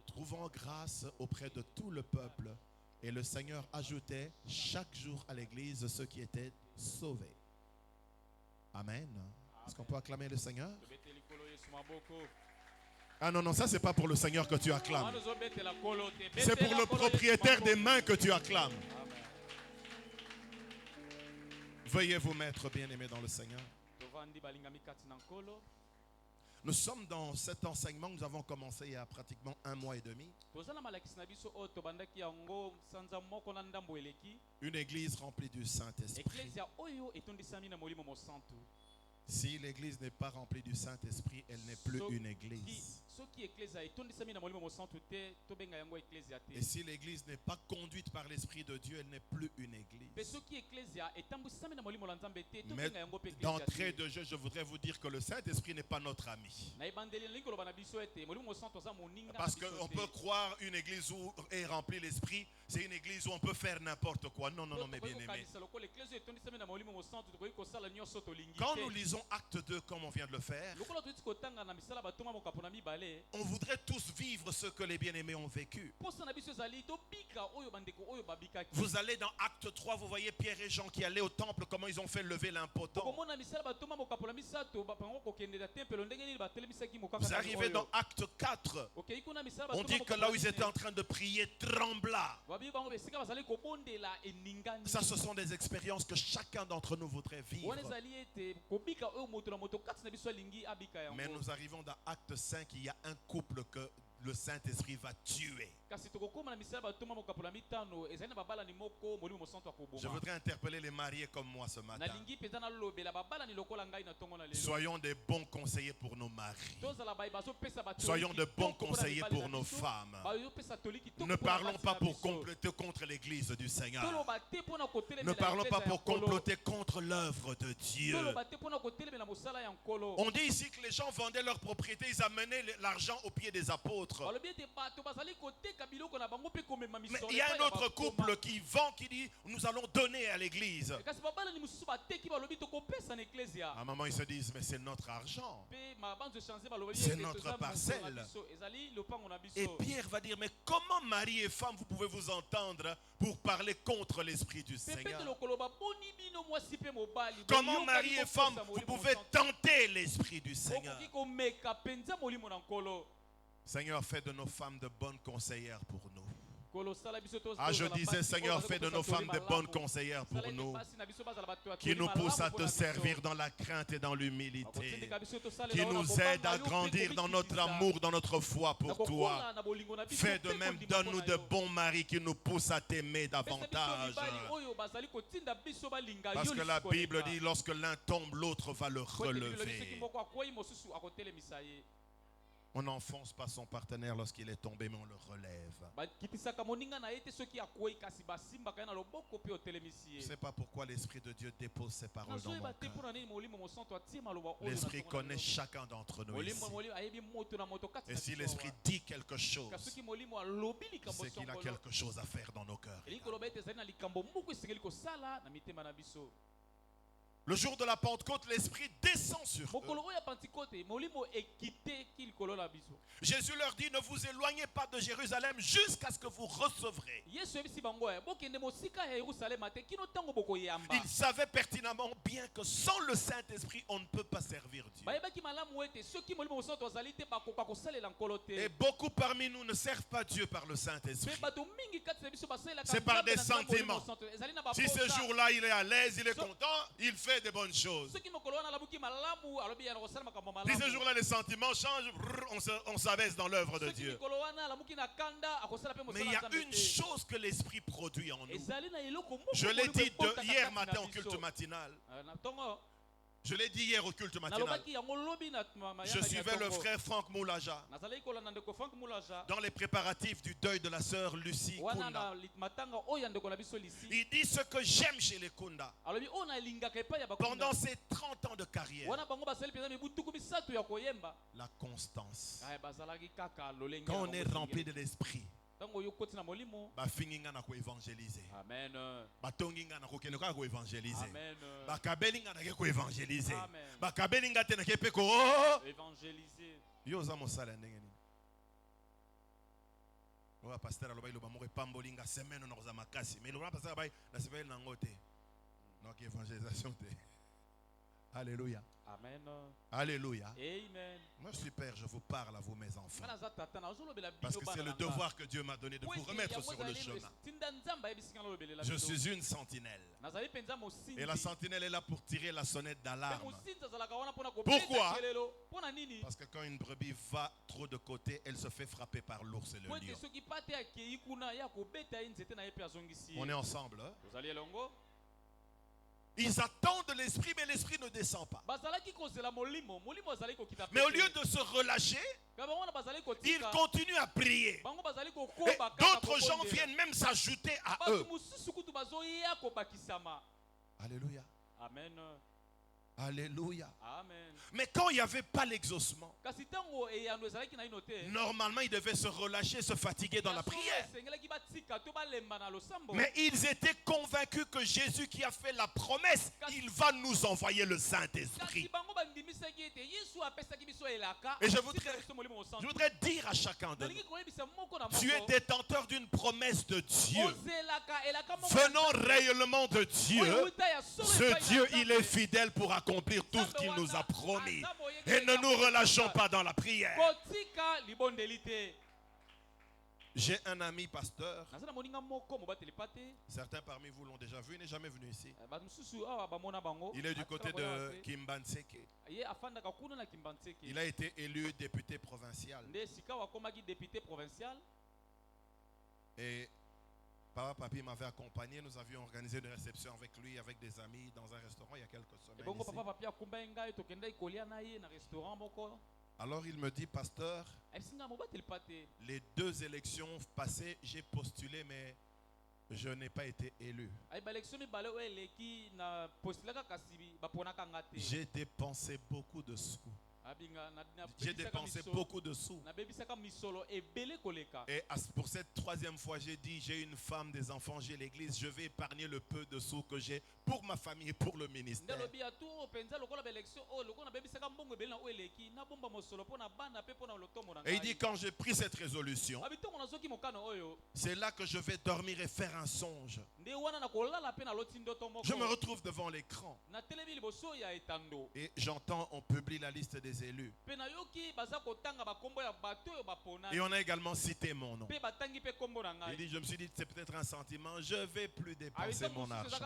trouvant grâce auprès de tout le peuple. Et le Seigneur ajoutait chaque jour à l'église ceux qui étaient sauvés. Amen. Est-ce qu'on peut acclamer le Seigneur? Ah non, ça c'est pas pour le Seigneur que tu acclames. C'est pour le propriétaire des mains que tu acclames. Veuillez vous mettre bien-aimés dans le Seigneur. Nous sommes dans cet enseignement que nous avons commencé il y a pratiquement 1 mois et demi. Une église remplie du Saint-Esprit. Si l'église n'est pas remplie du Saint-Esprit, elle n'est plus une église. Et si l'église n'est pas conduite par l'Esprit de Dieu, elle n'est plus une église. Mais d'entrée de jeu, je voudrais vous dire que le Saint-Esprit n'est pas notre ami. Parce qu'on peut croire une église où est remplie l'Esprit, c'est une église où on peut faire n'importe quoi. Non, mes bien-aimés. Quand nous lisons Acte 2 comme on vient de le faire, on voudrait tous vivre ce que les bien-aimés ont vécu. Vous allez dans Acte 3, vous voyez Pierre et Jean qui allaient au temple, comment ils ont fait lever l'impotent. Vous arrivez dans Acte 4, on dit que là où ils étaient en train de prier, trembla. Ça, ce sont des expériences que chacun d'entre nous voudrait vivre. Mais nous arrivons dans Acte 5, il y a un couple que le Saint-Esprit va tuer. Je voudrais interpeller les mariés comme moi ce matin. Soyons des bons conseillers pour nos maris. Soyons de bons conseillers pour nos femmes. Ne parlons pas pour comploter contre l'église du Seigneur. Ne parlons pas pour comploter contre l'œuvre de Dieu. On dit ici que les gens vendaient leurs propriétés, ils amenaient l'argent aux pieds des apôtres. autre. Mais il y a un autre couple qui vend, qui dit nous allons donner à l'église. À un moment ils se disent mais c'est notre argent, c'est notre parcelle. Et Pierre va dire mais comment mari et femme vous pouvez vous entendre pour parler contre l'esprit du Seigneur? Comment mari et femme vous pouvez tenter l'esprit du Seigneur? Seigneur, fais de nos femmes de bonnes conseillères pour nous. Ah, je disais, Seigneur, fais de nos femmes de bonnes conseillères pour nous, qui nous poussent à te servir dans la crainte et dans l'humilité, qui nous aident à grandir dans notre amour, dans notre foi pour toi. Fais de même, donne-nous de bons maris qui nous poussent à t'aimer davantage. Parce que la Bible dit, lorsque l'un tombe, l'autre va le relever. On n'enfonce pas son partenaire lorsqu'il est tombé, mais on le relève. Je ne sais pas pourquoi l'Esprit de Dieu dépose ces paroles dans mon cœur. L'Esprit connaît chacun d'entre nous ici. Et si l'Esprit dit quelque chose, c'est qu'il a quelque chose à faire dans nos cœurs. Le jour de la Pentecôte, l'Esprit descend sur eux. Jésus leur dit, ne vous éloignez pas de Jérusalem jusqu'à ce que vous recevrez. Ils savaient pertinemment bien que sans le Saint-Esprit, on ne peut pas servir Dieu. Et beaucoup parmi nous ne servent pas Dieu par le Saint-Esprit. C'est par des sentiments. Si ce jour-là, il est à l'aise, il est content, il fait des bonnes choses. Si ce jour-là les sentiments changent, on s'abaisse dans l'œuvre de Dieu. Mais il y a une chose que l'Esprit produit en nous. Je l'ai dit hier matin au culte matinal. Je l'ai dit hier au culte matinal. Je suivais le frère Franck Moulaja dans les préparatifs du deuil de la sœur Lucie Kunda. Il dit ce que j'aime chez les Kunda. Pendant ces 30 ans de carrière, la constance. Quand on est rempli de l'esprit, bafinginga na ko évangéliser. Amen. Batonginga na ko keneka ko évangéliser. Amen. Bakabelinga na ko évangéliser. Bakabelinga te na ke pe ko évangéliser. Yo za mosala ndenge nini? Wa pasteur aloba iloba mo pambolinga semaine na ko za makasi. Mais le pasteur ba na semaine na ngote. Donc évangélisation te. Alléluia. Amen. Alléluia. Amen. Moi je suis père, je vous parle à vous mes enfants. Parce que c'est le devoir que Dieu m'a donné de vous remettre sur le chemin. Je suis une sentinelle. Et la sentinelle est là pour tirer la sonnette d'alarme. Pourquoi? Parce que quand une brebis va trop de côté, elle se fait frapper par l'ours et le lion. On est ensemble, hein? Ils attendent l'esprit, mais l'esprit ne descend pas. Mais au lieu de se relâcher, ils continuent à prier. Et d'autres gens viennent même s'ajouter à eux. Alléluia. Amen. Alléluia. Amen. Mais quand il n'y avait pas l'exaucement, normalement ils devaient se relâcher, se fatiguer dans la prière. Mais ils étaient convaincus que Jésus qui a fait la promesse, il va nous envoyer le Saint-Esprit. Et je voudrais dire à chacun de nous, tu es détenteur d'une promesse de Dieu. Venons réellement de Dieu. Ce Dieu, il est fidèle pour accomplir tout ce qu'il nous a promis. Et ne nous relâchons pas dans la prière. J'ai un ami pasteur. Certains parmi vous l'ont déjà vu, il n'est jamais venu ici. Il est du côté de Kimbanseke. Il a été élu député provincial. Et Papa Papi m'avait accompagné, nous avions organisé une réception avec lui, avec des amis dans un restaurant il y a quelques semaines ici. Alors il me dit, pasteur, les 2 élections passées, j'ai postulé mais je n'ai pas été élu. J'ai dépensé beaucoup de sous. J'ai dépensé beaucoup de sous. Et pour cette troisième fois, j'ai dit, j'ai une femme, des enfants, j'ai l'église, je vais épargner le peu de sous que j'ai pour ma famille et pour le ministère. Et il dit, quand j'ai pris cette résolution, c'est là que je vais dormir et faire un songe. Je me retrouve devant l'écran et j'entends, on publie la liste des élus. Et on a également cité mon nom. Il dit, je me suis dit, c'est peut-être un sentiment, je ne vais plus dépenser mon argent.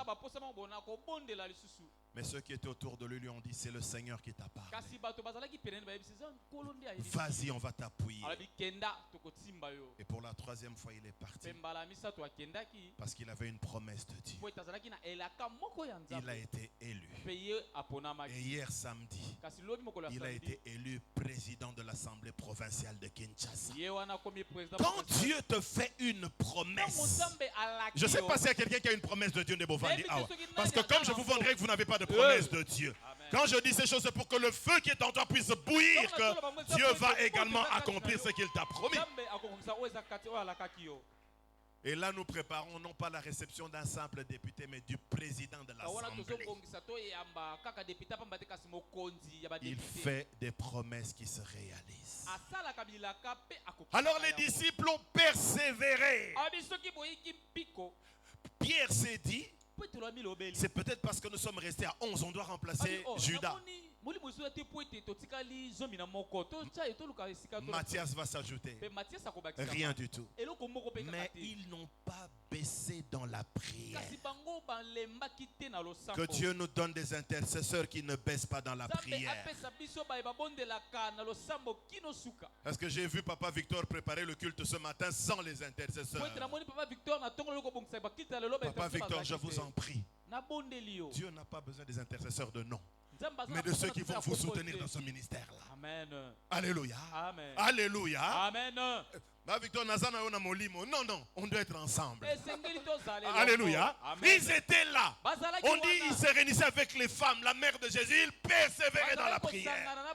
Mais ceux qui étaient autour de lui ont dit, c'est le Seigneur qui t'a parlé. Vas-y, on va t'appuyer. Et pour la troisième fois, il est parti. Parce qu'il avait une promesse de Dieu. Il a été élu. Et hier samedi, il a été élu président de l'Assemblée provinciale de Kinshasa. Quand Dieu te fait une promesse, je ne sais pas s'il y a quelqu'un qui a une promesse de Dieu de Bovandi. Parce que comme je vous vendrai que vous n'avez pas de promesse de Dieu. Quand je dis ces choses, c'est pour que le feu qui est en toi puisse bouillir, que Dieu va également accomplir ce qu'il t'a promis. Et là, nous préparons non pas la réception d'un simple député, mais du président de l'Assemblée. Il fait des promesses qui se réalisent. Alors les disciples ont persévéré. Pierre s'est dit, c'est peut-être parce que nous sommes restés à 11, on doit remplacer Judas. Matthias va s'ajouter. Rien du tout. Mais ils n'ont pas baissé dans la prière. Que Dieu nous donne des intercesseurs qui ne baissent pas dans la prière. Est-ce que j'ai vu Papa Victor préparer le culte ce matin sans les intercesseurs? Papa Victor, je vous en prie. Dieu n'a pas besoin des intercesseurs de nom, mais de ceux qui vont vous soutenir dans ce ministère-là. Amen. Alléluia. Amen. Alléluia. Amen. Victor Nazana Ona Molimo. Non, non, on doit être ensemble. Alléluia. Ils étaient là. On dit ils se réunissaient avec les femmes, la mère de Jésus, ils persévéraient dans la prière.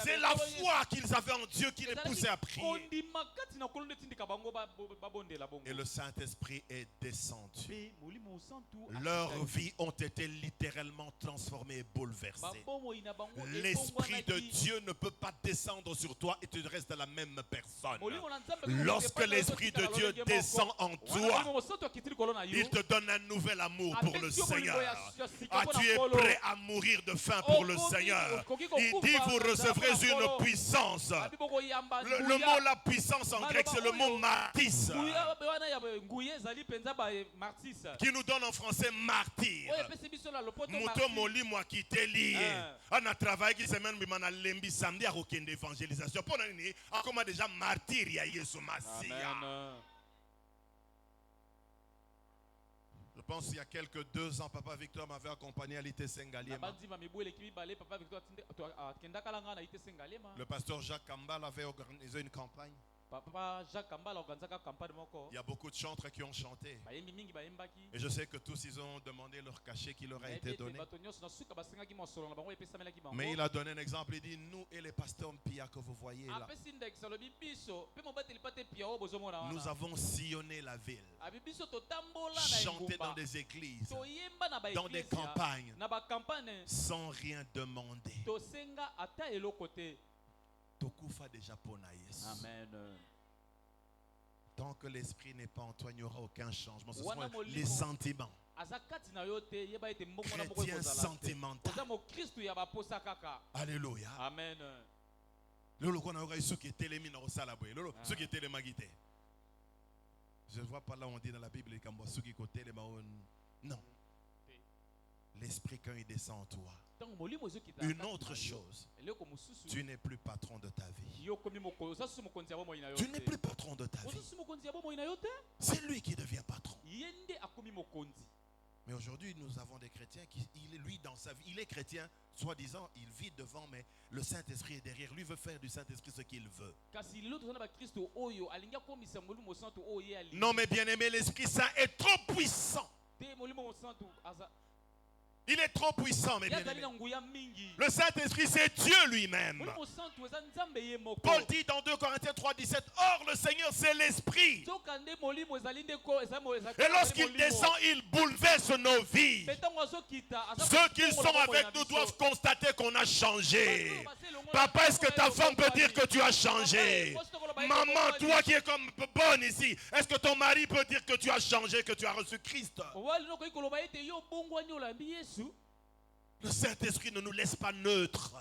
C'est la foi qu'ils avaient en Dieu qui les poussait à prier. Et le Saint-Esprit est descendu. Leurs vies ont été littéralement transformées et bouleversées. L'Esprit de Dieu ne peut pas descendre sur toi et tu restes la même personne. Lorsque l'Esprit de Dieu descend en toi, il te donne un nouvel amour pour le Seigneur. Ah, tu es prêt à mourir de faim pour le Seigneur. Il dit, vous recevrez une puissance. Le mot la puissance en grec, c'est le mot martis, qui nous donne en français martyr. Mouton moli moi qui te lie. On a travaillé qui semaine mais on a lembi samedi à aucune évangélisation. Pour nous, comment déjà martyr il y a Jésus Messie. Je pense qu'il y a quelques 2 ans, Papa Victor m'avait accompagné à l'IT Sengaliema. Le pasteur Jacques Kambal avait organisé une campagne. Il y a beaucoup de chantres qui ont chanté. Et je sais que tous ils ont demandé leur cachet qui leur a été donné. Mais il a donné un exemple. Il dit, nous et les pasteurs Mpia que vous voyez là, nous avons sillonné la ville, chanté dans des églises, dans des campagnes, sans rien demander. Amen. Tant que l'esprit n'est pas en toi, il n'y aura aucun changement. Ce sont les sentiments. Chrétien sentimental. Alléluia. Amen. Je ne vois pas là où on dit dans la Bible non. L'esprit quand il descend en toi. Une autre chose, tu n'es plus patron de ta vie. Tu n'es plus patron de ta vie. C'est lui qui devient patron. Mais aujourd'hui, nous avons des chrétiens qui, lui, dans sa vie, il est chrétien, soi-disant, il vit devant, mais le Saint-Esprit est derrière. Lui veut faire du Saint-Esprit ce qu'il veut. Non, mais bien-aimé, l'Esprit Saint est trop puissant. Il est trop puissant, mes Ye azali bien-aimés. na nguya mingi. Le Saint-Esprit, c'est Dieu lui-même. Molimo santu eza nzambe ye moko. Paul dit dans 2 Corinthiens 3,17, or le Seigneur, c'est l'Esprit. Soka nde molimo ezali nde ko ezali Et lorsqu'il descend, il bouleverse nos vies. Betango azokita, Ceux qui sont avec nous doivent constater qu'on a changé. Papa, est-ce que ta femme peut dire que tu as changé? Maman, toi qui es comme bonne ici, est-ce que ton mari peut dire que tu as changé, que tu as reçu Christ? Le Saint-Esprit ne nous laisse pas neutres.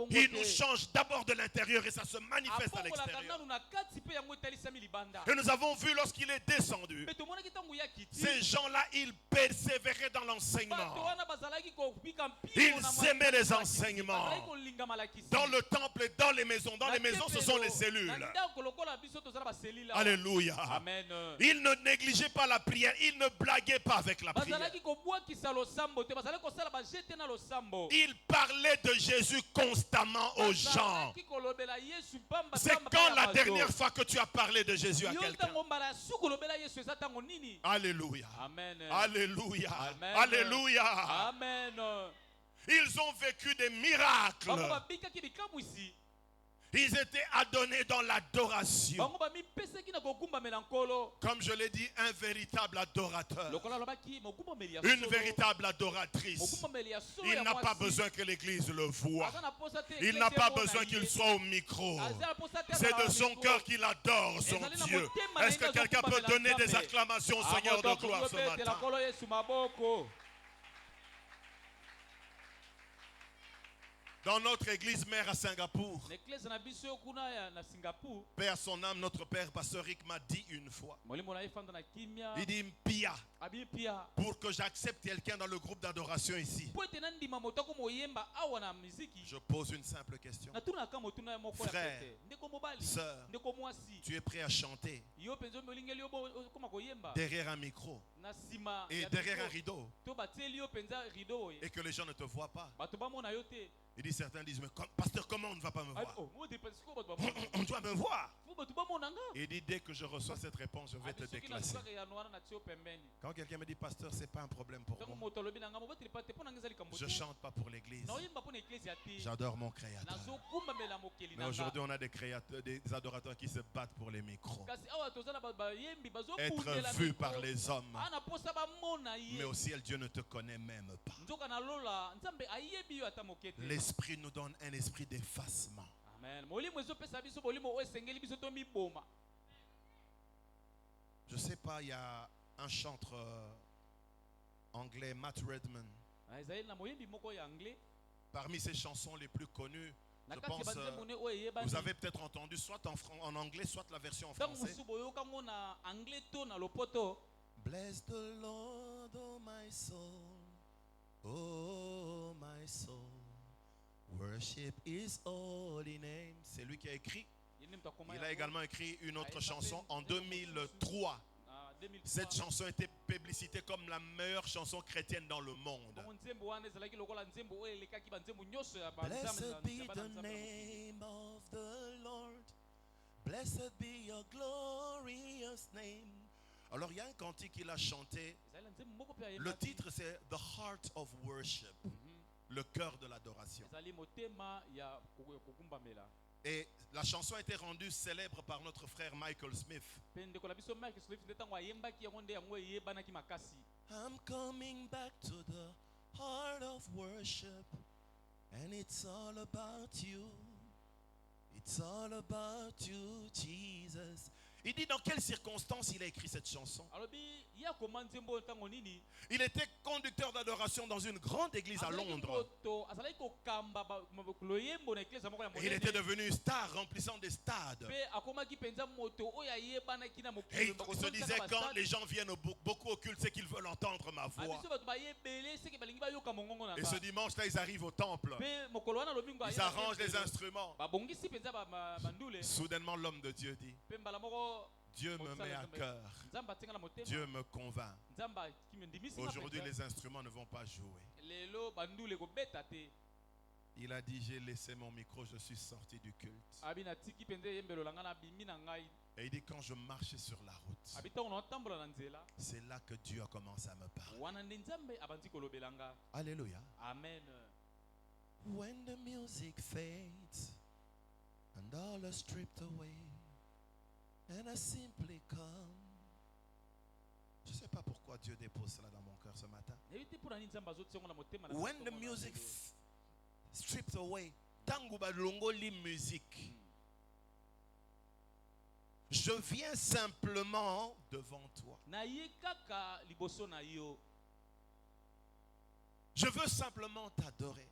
Il nous change d'abord de l'intérieur et ça se manifeste à l'extérieur. Et nous avons vu lorsqu'il est descendu, ces gens-là, ils persévéraient dans l'enseignement. Ils aimaient les enseignements. Dans le temple et dans les maisons. Dans les maisons, ce sont les cellules. Alléluia. Amen. Ils ne négligeaient pas la prière. Ils ne blaguaient pas avec la prière. Il parlait de Jésus constamment aux gens. C'est quand la dernière fois que tu as parlé de Jésus à quelqu'un? Alléluia. Amen. Alléluia. Amen. Alléluia. Amen. Ils ont vécu des miracles. Ils étaient adonnés dans l'adoration. Comme je l'ai dit, un véritable adorateur. Une véritable adoratrice. Il n'a pas besoin que l'église le voie. Il n'a pas besoin qu'il soit au micro. C'est de son cœur qu'il adore son Dieu. Est-ce que quelqu'un peut donner des acclamations au Seigneur de gloire ce matin? Dans notre église mère à Singapour, paix à son âme, notre père pasteur Rick m'a dit une fois, il dit Mpia, pour que j'accepte quelqu'un dans le groupe d'adoration ici, je pose une simple question. Frère, sœur, tu es prêt à chanter derrière un micro et derrière un rideau et que les gens ne te voient pas? Il dit, certains disent, mais pasteur, comment on ne va pas me voir? On doit me voir. Il dit, dès que je reçois cette réponse, je vais te déclasser. Quand quelqu'un me dit, pasteur, ce n'est pas un problème pour moi. Je ne chante pas pour l'église. J'adore mon créateur. Mais aujourd'hui, on a des adorateurs qui se battent pour les micros. Être vu par les hommes. Mais au ciel, Dieu ne te connaît même pas. L'Esprit nous donne un esprit d'effacement. Je ne sais pas, il y a un chanteur anglais, Matt Redman. Parmi ses chansons les plus connues, je pense, vous avez peut-être entendu soit en anglais, soit la version en français. Bless the Lord, oh my soul, oh my soul. Worship His holy name. C'est lui qui a écrit. Il a également écrit une autre chanson en 2003. Cette chanson était publicitée comme la meilleure chanson chrétienne dans le monde. Blessed be the name of the Lord. Blessed be your glorious name. Alors il y a un cantique qu'il a chanté. Le titre c'est The Heart of Worship. Le cœur de l'adoration. Et la chanson a été rendue célèbre par notre frère Michael Smith. I'm coming back to the heart of worship, and it's all about you. It's all about you, Jesus. Il dit dans quelles circonstances il a écrit cette chanson. Il était conducteur d'adoration dans une grande église à Londres. Il était devenu star remplissant des stades. Et il se disait quand les gens viennent beaucoup au culte, c'est qu'ils veulent entendre ma voix. Et ce dimanche-là, ils arrivent au temple. Ils arrangent les instruments. Soudainement, l'homme de Dieu dit, Dieu me met à cœur. Dieu me convainc. Aujourd'hui, les instruments ne vont pas jouer. Il a dit, j'ai laissé mon micro, je suis sorti du culte. Et il dit, quand je marchais sur la route, c'est là que Dieu a commencé à me parler. Alléluia. Amen. When the music fades and all is stripped away and I simply come. Je ne sais pas pourquoi Dieu dépose cela dans mon cœur ce matin. When the music stripped away, tangu balongoli musique, je viens simplement devant toi. Je veux simplement t'adorer.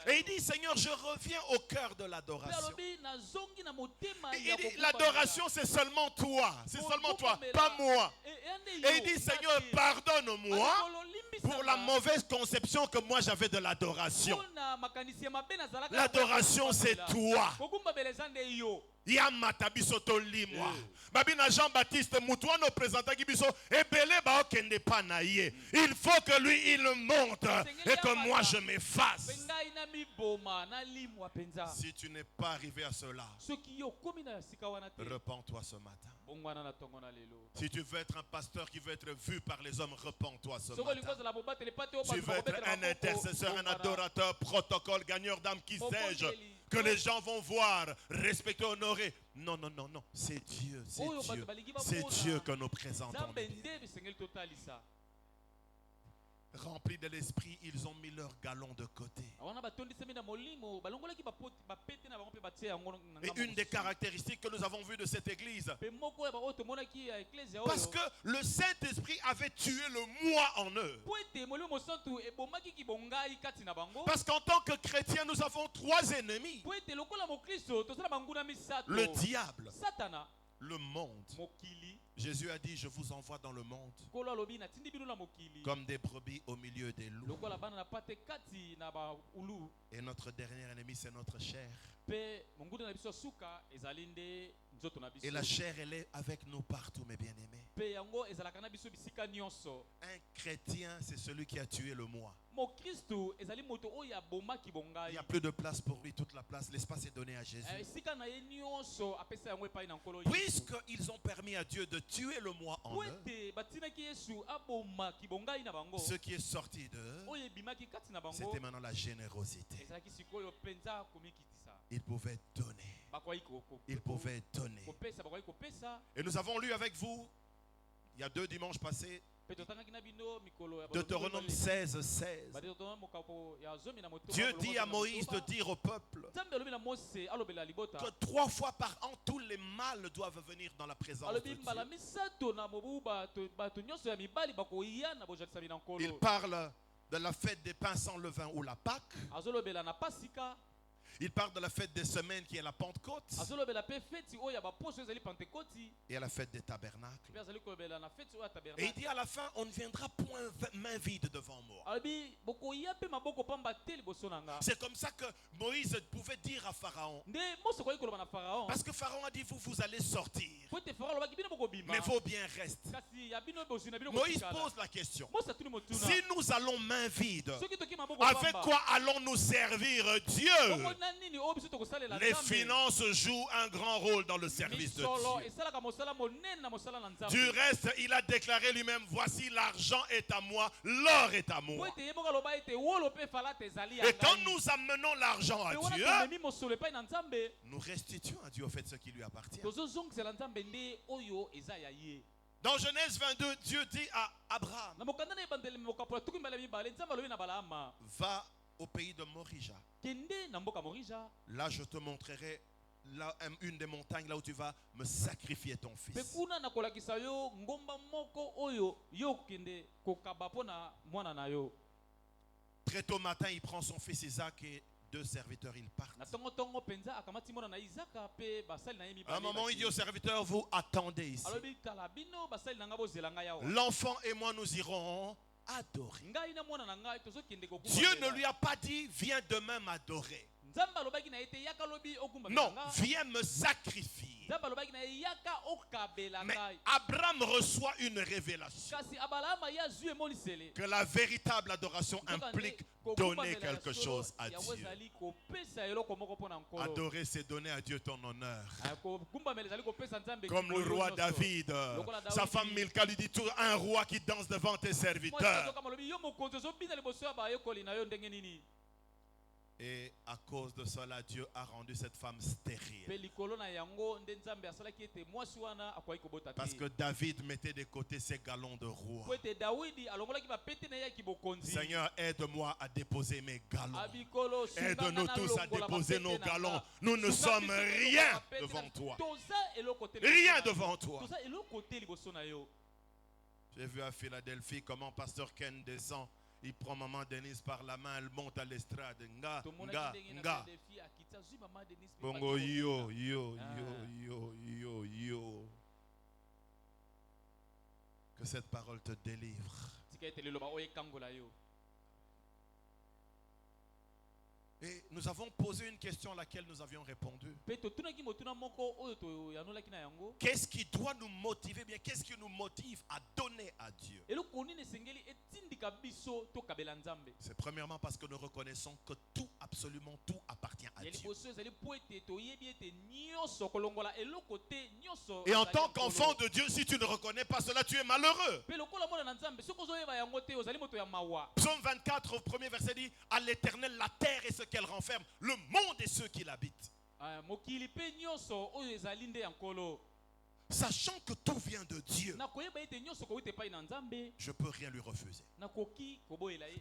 Et il dit, Seigneur, je reviens au cœur de l'adoration. Il dit, l'adoration, c'est seulement toi. C'est seulement toi, pas moi. Et il dit, Seigneur, pardonne-moi pour la mauvaise conception que moi j'avais de l'adoration. L'adoration, c'est toi. Yamata biso to limwa. Babina Jean-Baptiste Moutouano présentant biso ebele ba okende pa na ye. Il faut que lui il monte et que moi je m'efface. Si tu n'es pas arrivé à cela, repens-toi ce matin. Si tu veux être un pasteur qui veut être vu par les hommes, repens-toi ce matin. Tu veux être un intercesseur, un adorateur, protocole, gagneur d'âme, qui sais-je, que les gens vont voir, respecter, honorer. Non, non, non, non. C'est Dieu, c'est Dieu. C'est Dieu que nous présentons. Remplis de l'esprit, ils ont mis leur galon de côté. Et une des caractéristiques que nous avons vues de cette église, parce que le Saint-Esprit avait tué le moi en eux. Parce qu'en tant que chrétiens, nous avons trois ennemis. Le diable, le monde. Jésus a dit, je vous envoie dans le monde comme des brebis au milieu des loups. Et notre dernier ennemi, c'est notre chair. Et la chair, elle est avec nous partout, mes bien-aimés. Un chrétien, c'est celui qui a tué le moi. Il n'y a plus de place pour lui, toute la place, l'espace est donné à Jésus. Puisqu'ils ont permis à Dieu de tuer le moi en eux, ce qui est sorti d'eux, c'était maintenant la générosité. Ils pouvaient donner. Ils pouvaient donner. Et nous avons lu avec vous, il y a 2 dimanches passés, Deutéronome 16, 16. Dieu dit à Moïse de dire au peuple que 3 fois par an, tous les mâles doivent venir dans la présence de Dieu. Il parle de la fête des pains sans levain ou la Pâque. Il parle de la fête des semaines qui est la Pentecôte. Et à la fête des tabernacles. Et il dit à la fin, on ne viendra point main vide devant moi. C'est comme ça que Moïse pouvait dire à Pharaon. Parce que Pharaon a dit, vous allez sortir. Mais vos biens restent. Moïse pose la question. Si nous allons main vide, avec quoi allons-nous servir Dieu? Les finances jouent un grand rôle dans le service de Dieu. Du reste, il a déclaré lui-même, voici l'argent est à moi, l'or est à moi. Et quand nous amenons l'argent à Dieu, nous restituons à Dieu au fait ce qui lui appartient. Dans Genèse 22, Dieu dit à Abraham, va au pays de Morija. Là, je te montrerai une des montagnes là où tu vas me sacrifier ton fils. Très tôt matin, il prend son fils Isaac et 2 serviteurs, ils partent. À un moment, il dit aux serviteurs, vous attendez ici. L'enfant et moi, nous irons adorer. Dieu ne lui a pas dit, viens demain m'adorer. Non, viens me sacrifier. Mais Abraham reçoit une révélation que la véritable adoration implique donner quelque chose à Dieu. Adorer, c'est donner à Dieu ton honneur. Comme le roi David, sa femme Milka lui dit, tout un roi qui danse devant tes serviteurs. Et à cause de cela, Dieu a rendu cette femme stérile. Parce que David mettait de côté ses galons de roi. Seigneur, aide-moi à déposer mes galons. Aide-nous tous à déposer nos galons. Nous ne sommes rien devant toi. Rien devant toi. J'ai vu à Philadelphie comment Pasteur Ken descend. Il prend maman Denise par la main, elle monte à l'estrade. Nga, nga, nga. Bongo yo, yo, yo, yo, yo. Que cette parole te délivre. Et nous avons posé une question à laquelle nous avions répondu. Qu'est-ce qui doit nous motiver, bien qu'est-ce qui nous motive à donner à Dieu? C'est premièrement parce que nous reconnaissons que tout, absolument tout appartient à Dieu. Et en tant qu'enfant de Dieu, si tu ne reconnais pas cela, tu es malheureux. Psaume 24 au premier verset dit, à l'Éternel la terre et ce qu'elle renferme, le monde et ceux qui l'habitent. Sachant que tout vient de Dieu, je ne peux rien lui refuser.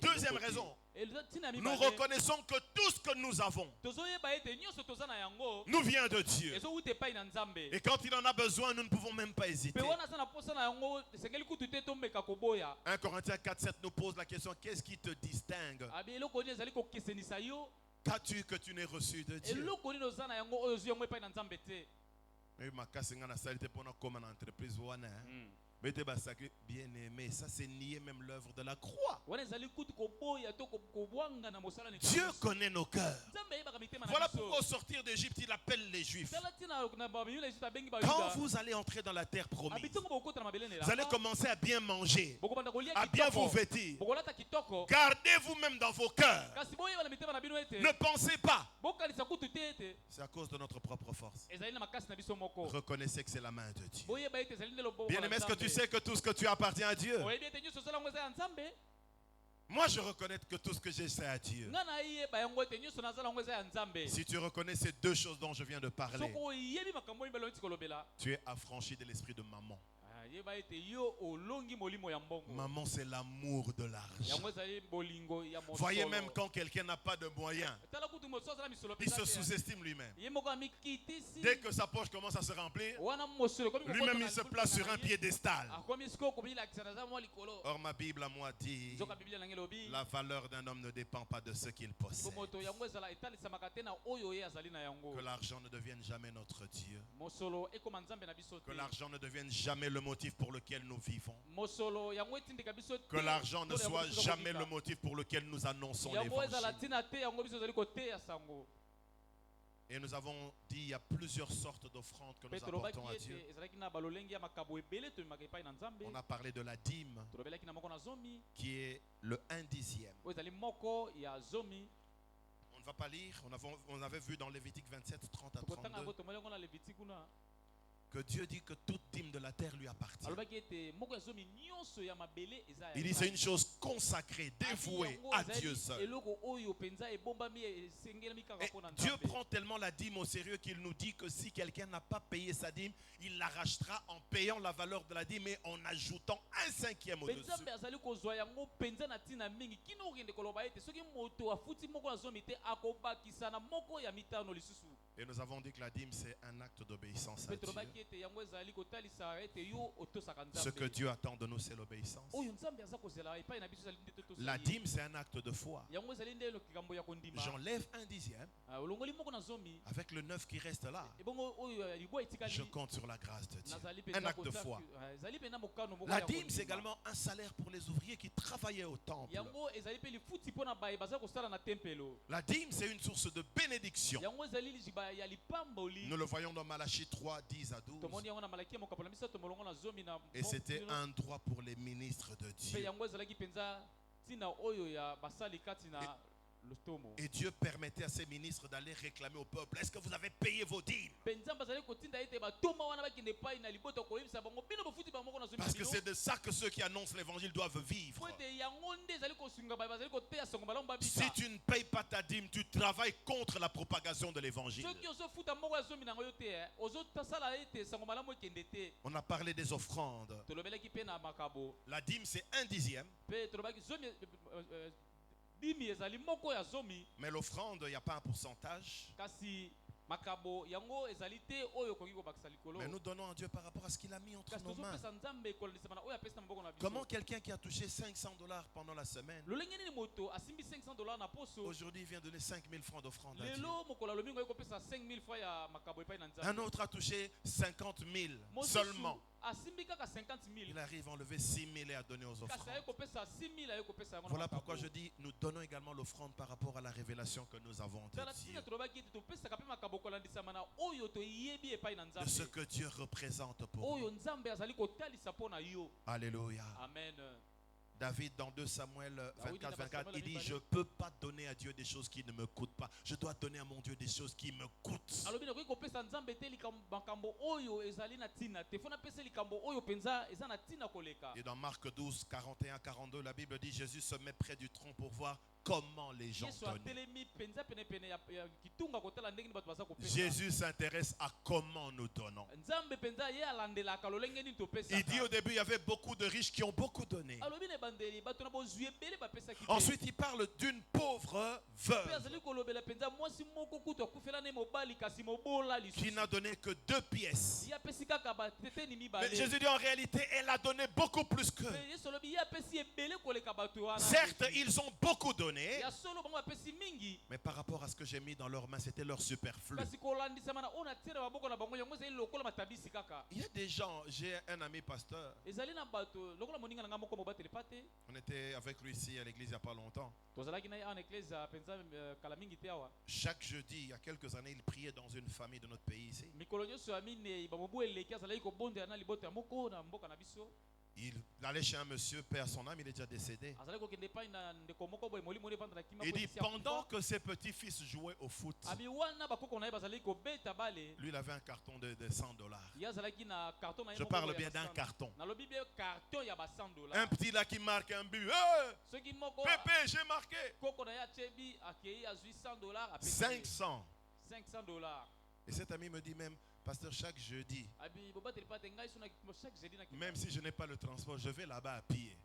Deuxième raison, nous reconnaissons que tout ce que nous avons nous vient de Dieu. Et quand il en a besoin, nous ne pouvons même pas hésiter. 1 Corinthiens 4:7 nous pose la question, qu'est-ce qui te distingue? Qu'as-tu que tu n'aies reçu de Dieu? Mais ma casse est en salité pour comme une entreprise bien aimé, ça c'est nier même l'œuvre de la croix. Dieu connaît nos cœurs. Voilà pourquoi au sortir d'Égypte il appelle les Juifs. Quand vous allez entrer dans la terre promise, vous allez commencer à bien manger, à bien vous vêtir. Gardez-vous même dans vos cœurs. Ne pensez pas. C'est à cause de notre propre force. Reconnaissez que c'est la main de Dieu. Bien aimé, est-ce que tu sais que tout ce que tu as appartient à Dieu? Moi je reconnais que tout ce que j'ai c'est à Dieu. Si tu reconnais ces deux choses dont je viens de parler, tu es affranchi de l'esprit de maman. Maman, c'est l'amour de l'argent. Voyez, même quand quelqu'un n'a pas de moyens, il se sous-estime lui-même. Dès que sa poche commence à se remplir, lui-même il se place sur un piédestal. Or ma Bible à moi dit, la valeur d'un homme ne dépend pas de ce qu'il possède. Que l'argent ne devienne jamais notre Dieu. Que l'argent ne devienne jamais le motif pour lequel nous vivons. Que l'argent ne soit jamais le motif pour lequel nous annonçons l'évangile. Et nous avons dit il y a plusieurs sortes d'offrandes que nous apportons à Dieu. On a parlé de la dîme qui est le 1/10. On ne va pas lire, on avait vu dans Lévitique 27, 30 à 32 que Dieu dit que toute dîme de la terre lui appartient. Il dit c'est une chose consacrée, dévouée à Dieu seul. Et Dieu prend tellement la dîme au sérieux qu'il nous dit que si quelqu'un n'a pas payé sa dîme, il l'arrachera en payant la valeur de la dîme et en ajoutant 1/5 au-dessus. Et nous avons dit que la dîme c'est un acte d'obéissance à Dieu. Ce que Dieu attend de nous, c'est l'obéissance. La dîme, c'est un acte de foi. J'enlève un dixième. Avec le 9 qui reste là, je compte sur la grâce de Dieu. Un acte de foi. La dîme, c'est également un salaire pour les ouvriers qui travaillaient au temple. La dîme, c'est une source de bénédiction. Nous le voyons dans Malachie 3, 10 à 12. Et c'était un droit pour les ministres de Dieu. Et Dieu permettait à ses ministres d'aller réclamer au peuple: est-ce que vous avez payé vos dîmes? Parce que c'est de ça que ceux qui annoncent l'évangile doivent vivre. Si tu ne payes pas ta dîme, tu travailles contre la propagation de l'évangile. On a parlé des offrandes. La dîme, c'est un dixième. Mais l'offrande, il n'y a pas un pourcentage. Mais nous donnons à Dieu par rapport à ce qu'il a mis entre nos mains. Comment quelqu'un qui a touché $500 pendant la semaine, aujourd'hui il vient donner 5 000 francs d'offrande à Dieu. Un autre a touché 50 000 seulement. Il arrive à enlever 6 000 et à donner aux offrandes. Voilà pourquoi je dis, nous donnons également l'offrande par rapport à la révélation que nous avons de Dieu, de ce que Dieu représente pour nous. Alléluia. Amen. David, dans 2 Samuel 24, il dit: je ne peux pas donner à Dieu des choses qui ne me coûtent pas. Je dois donner à mon Dieu des choses qui me coûtent. Et dans Marc 12, 41-42, la Bible dit: Jésus se met près du tronc pour voir comment les gens donnent. Jésus s'intéresse à comment nous donnons. Il dit au début, il y avait beaucoup de riches qui ont beaucoup donné. Ensuite, il parle d'une pauvre veuve qui n'a donné que 2 pièces. Mais Jésus dit en réalité, elle a donné beaucoup plus qu'eux. Certes, ils ont beaucoup donné, mais par rapport à ce que j'ai mis dans leurs mains, c'était leur superflu. Il y a des gens, j'ai un ami pasteur, on était avec lui ici à l'église il n'y a pas longtemps. Chaque jeudi, il y a quelques années, il priait dans une famille de notre pays ici. Il allait chez un monsieur, père son âme, il est déjà décédé. Il dit, pendant que ses petits-fils jouaient au foot, lui il avait un carton de $100. Je parle bien d'un carton. Un petit là qui marque un but. Hey, Pépé, j'ai marqué. 500. Et cet ami me dit même: pasteur, chaque jeudi, même si je n'ai pas le transport, je vais là-bas à pied.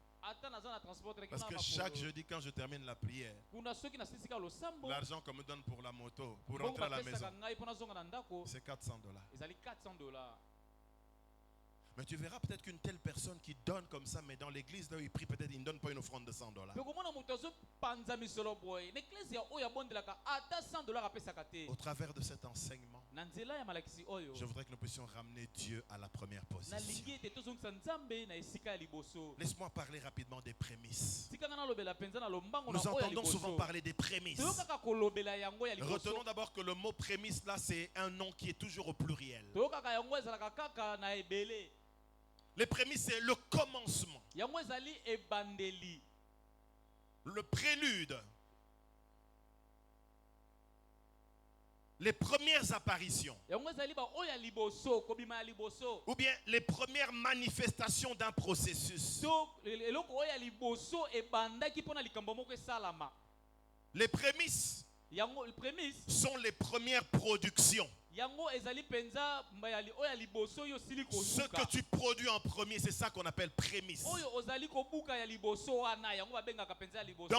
Parce que chaque jeudi, quand je termine la prière, l'argent qu'on me donne pour la moto, pour rentrer à la maison, c'est $400. Mais tu verras peut-être qu'une telle personne qui donne comme ça, mais dans l'église là où il prie, peut-être il ne donne pas une offrande de $100. Au travers de cet enseignement, je voudrais que nous puissions ramener Dieu à la première position. Laisse-moi parler rapidement des prémices. Nous entendons souvent parler des prémices. Retenons d'abord que le mot prémisse là, c'est un nom qui est toujours au pluriel. Les prémices, c'est le commencement, le prélude, les premières apparitions, ou bien les premières manifestations d'un processus. Les prémices sont les premières productions. Ce que tu produis en premier, c'est ça qu'on appelle prémisse. Dans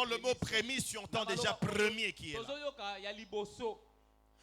le mot prémisse, tu entends déjà premier qui est là.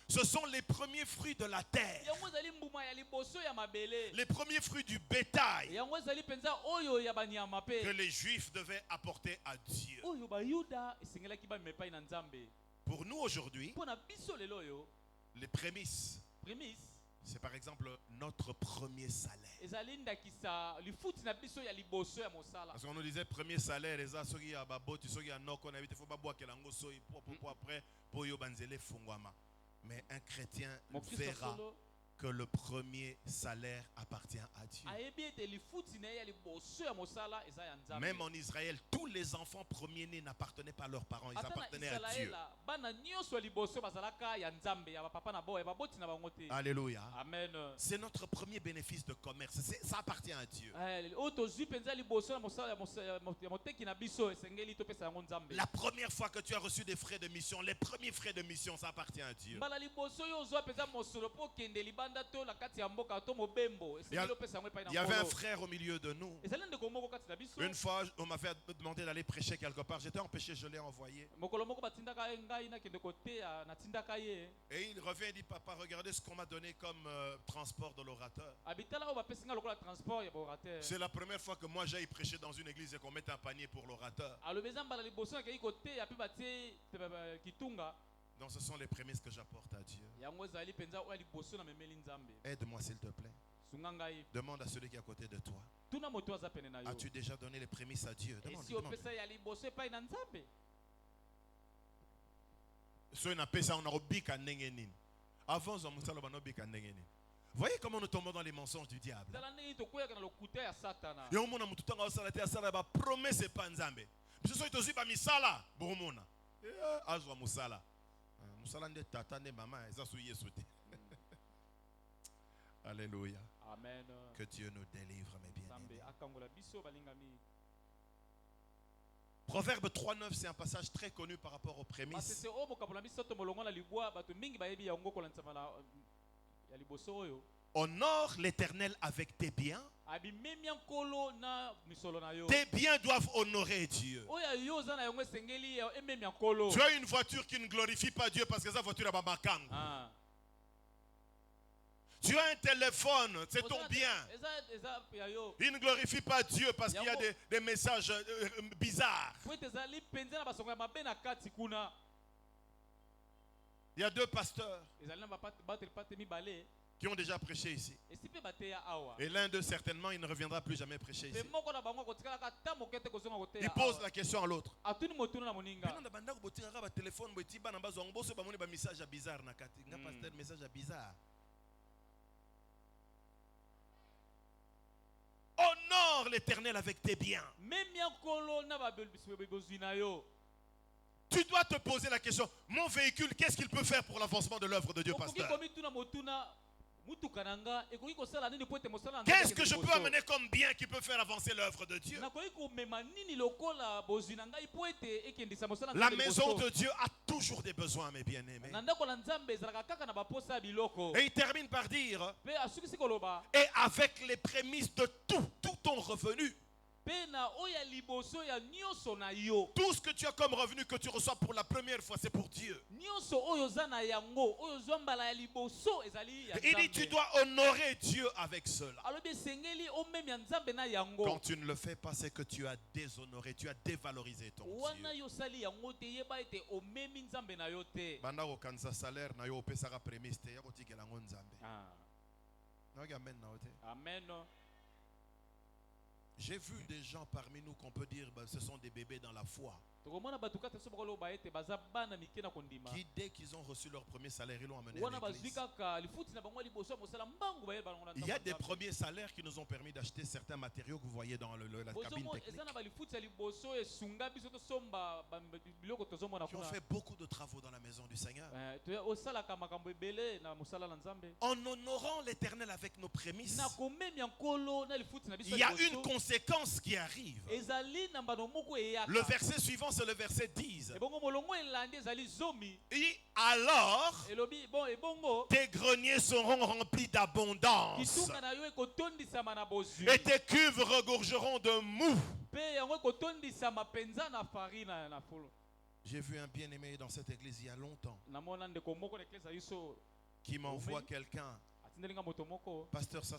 Ce sont les premiers fruits de la terre. yango ezali mbuma ya liboso ya mabele, Les premiers fruits du bétail yango ezali penza oyo ya banyama que pe les Juifs devaient apporter à Dieu. oyo bayuda esengelaki bamema epai na nzambe. Pour nous aujourd'hui, Mpo na biso lelo oyo les prémices, prémisse c'est par exemple notre premier salaire. ezali ndakisa lifuti na biso ya liboso ya mosala. Parce qu'on nous disait premier salaire, les soki ya baboti, soki ya noko na bité faut pas boire kelango soyi pour après pour yo banzele fungwama. Mais un chrétien Mokristo verra solo que le premier salaire appartient à Dieu. ayebi ete lifuti na ye ya liboso ya mosala eza ya nzambe. Même en Israël, tous les enfants premiers-nés n'appartenaient pas à leurs parents, ils ata na appartenaient à Dieu. isalaela bana nyonso ya liboso bazalaka ya nzambe ya bapapa na bo ya baboti na bango te. Alléluia. Amen. C'est notre premier bénéfice de commerce. Ça appartient à Dieu. oyo tozwi mpenza liboso ya mosala ya moteki na biso esengeli topesa yango nzambe. La première fois que tu as reçu des frais de mission, les premiers frais de mission, ça appartient à Dieu. mbala liboso oyo ozwa mpenza mosolo mpo okende libanda to na kati ya mboka to mobembo esengeli opesa yango epai na Il y avait un nkolo. frère au milieu de nous. ezali ndeko moko kati na biso. Une fois, on m'avait demandé d'aller prêcher quelque part. J'étais empêché, je l'ai envoyé. mokolo moko batindaka ye ngai nakende koteya natindaka ye. Et il revient et dit, papa, regardez ce qu'on m'a donné comme transport de l'orateur. abitala oyo bapesi ngai lokola transport ya borateur. C'est la première fois que moi j'aille prêcher dans une église et qu'on mette un panier pour l'orateur. alobi eza mbala liboso nakei koteya mpe batie kitunga. Donc ce sont les prémices que j'apporte à Dieu. yango ezali mpenza oyo ya liboso na memeli nzambe. Aide-moi s'il te plaît. sunga ngai Demande à celui qui est à côté de toi. tuna moto aza pene na yo. As-tu déjà donné les prémices à Dieu? Demande, esi demande. opesa ya liboso epai na nzambe. Ceux qui appellent ça, on a obika ndenge nini. Avant, on a obika ndenge nini. Voyez comment nous tombons dans les mensonges du diable. tala ndenge tokweyaka na lokuta ya satana. Et on mona mututanga osala te asala ba promesse pas nzambe. Biso so tozi ba misala bomona. Azwa musala. Musala nde tata nde mama eza su Yesu te. Alléluia. Amen. Que Dieu nous délivre mes nzambe bien-aimés. akangola biso balingami. Proverbe 3:9, c'est un passage très connu par rapport aux prémices. masese oyo mokabola biso to molongo na libwa bato mingi bayebi yango kolanisa na ya liboso oyo. Honore l'Éternel avec tes biens. abimemi ya nkolo na misolo na yo. Tes biens doivent honorer Dieu. oyo yo oza na yango esengeli ememi ya nkolo. Tu as une voiture qui ne glorifie pas Dieu parce que sa voiture est bamakang. Ah. Tu as un téléphone, c'est ton bien. eza ya yo. Il ne glorifie pas Dieu parce qu'il y a des messages bizarres. po ete ezali mpenza na basongo ya mabe na kati kuna. Il y a deux pasteurs ezali na babateli pate mibale qui ont déjà prêché ici. esi mpe bateya awa. Et l'un d'eux, certainement, il ne reviendra plus jamais prêcher mpe ici. moko na bango akotikalaka ata moke te kozonga koteya Il pose awa. la question à l'autre. atuni motuna na moninga. Téléphone, message bizarre na kati. Nga pasteur message bizarre. Honore l'Éternel avec tes biens. memi ya nkolo na babozwi na yo. Tu dois te poser la question, mon véhicule, qu'est-ce qu'il peut faire pour l'avancement de l'œuvre de Dieu, okoki pasteur? komituna motuna mutuka na nga ekoki kosala nini po ete mosala na Qu'est-ce que je peux amener comme bien qui peut faire avancer l'œuvre de Dieu? nakoki komema nini lokola bozwi na ngai po ete ekendisa mosala na La ngai maison liboso. de Dieu a toujours des besoins, mes bien-aimés. na ndako na nzambe ezalaka kaka na baposa ya biloko. Et il termine par dire, mpe asukisi koloba et avec les prémices de tout ton revenu, mpe na oyo ya liboso ya nyonso na yo. tout ce que tu as comme revenu que tu reçois pour la première fois, c'est pour Dieu. nyonso oyo oza na yango oyo ozwa mbala ya liboso ezali ya Il dit, tu nzambe. dois honorer Dieu avec cela. alobi esengeli omemi ya nzambe na yango. Quand tu ne le fais pas, c'est que tu as déshonoré, tu as dévalorisé ton wana Dieu. yo osali yango te yeba ete omemi nzambe na yo te. Banda kokanisa salaire na yo opesaka prémisse te ya kotikela ngo nzambe. Ah. Naoki amen na yo te. amen. J'ai vu des gens parmi nous qu'on peut dire bah, ce sont des bébés dans la foi tokomona bato kati so bakoloba ete baza bana mike na kondima. qui dès qu'ils ont reçu leur premier salaire, ils l'ont amené wana à bazwi l'église. kaka lifuti na bango ya liboso ya mosala mbangu bayeli bango na Il y a nzambe des nzambe. premiers salaires qui nous ont permis d'acheter certains matériaux que vous voyez dans la cabine Bozomo technique, eza na balifuti ya liboso esunga biso tosomba biloko tozomona qui ont kuna. fait beaucoup de travaux dans la maison du Seigneur. osalaka makambo ebele na mosala na nzambe. En honorant l'Éternel avec nos prémices, na komemi ya nkolo na lifuti na biso il y ya a liboso, une conséquence qui arrive. ezali na mbano moko eyaka. Le verset suivant, c'est le verset 10. ebongo molongo elandi ezali zomi. Et alors, elobi bon ebongo tes greniers seront remplis d'abondance kitunga na yo ekotondisama na bozwi. et tes cuves regorgeront de mou. mpe yango ekotondisama penza na farine na fulu. J'ai vu un bien-aimé dans cette église il y a longtemps namona ndeko moko na eklesa biso qui m'envoie quelqu'un. atindelinga moto moko Pasteur, ça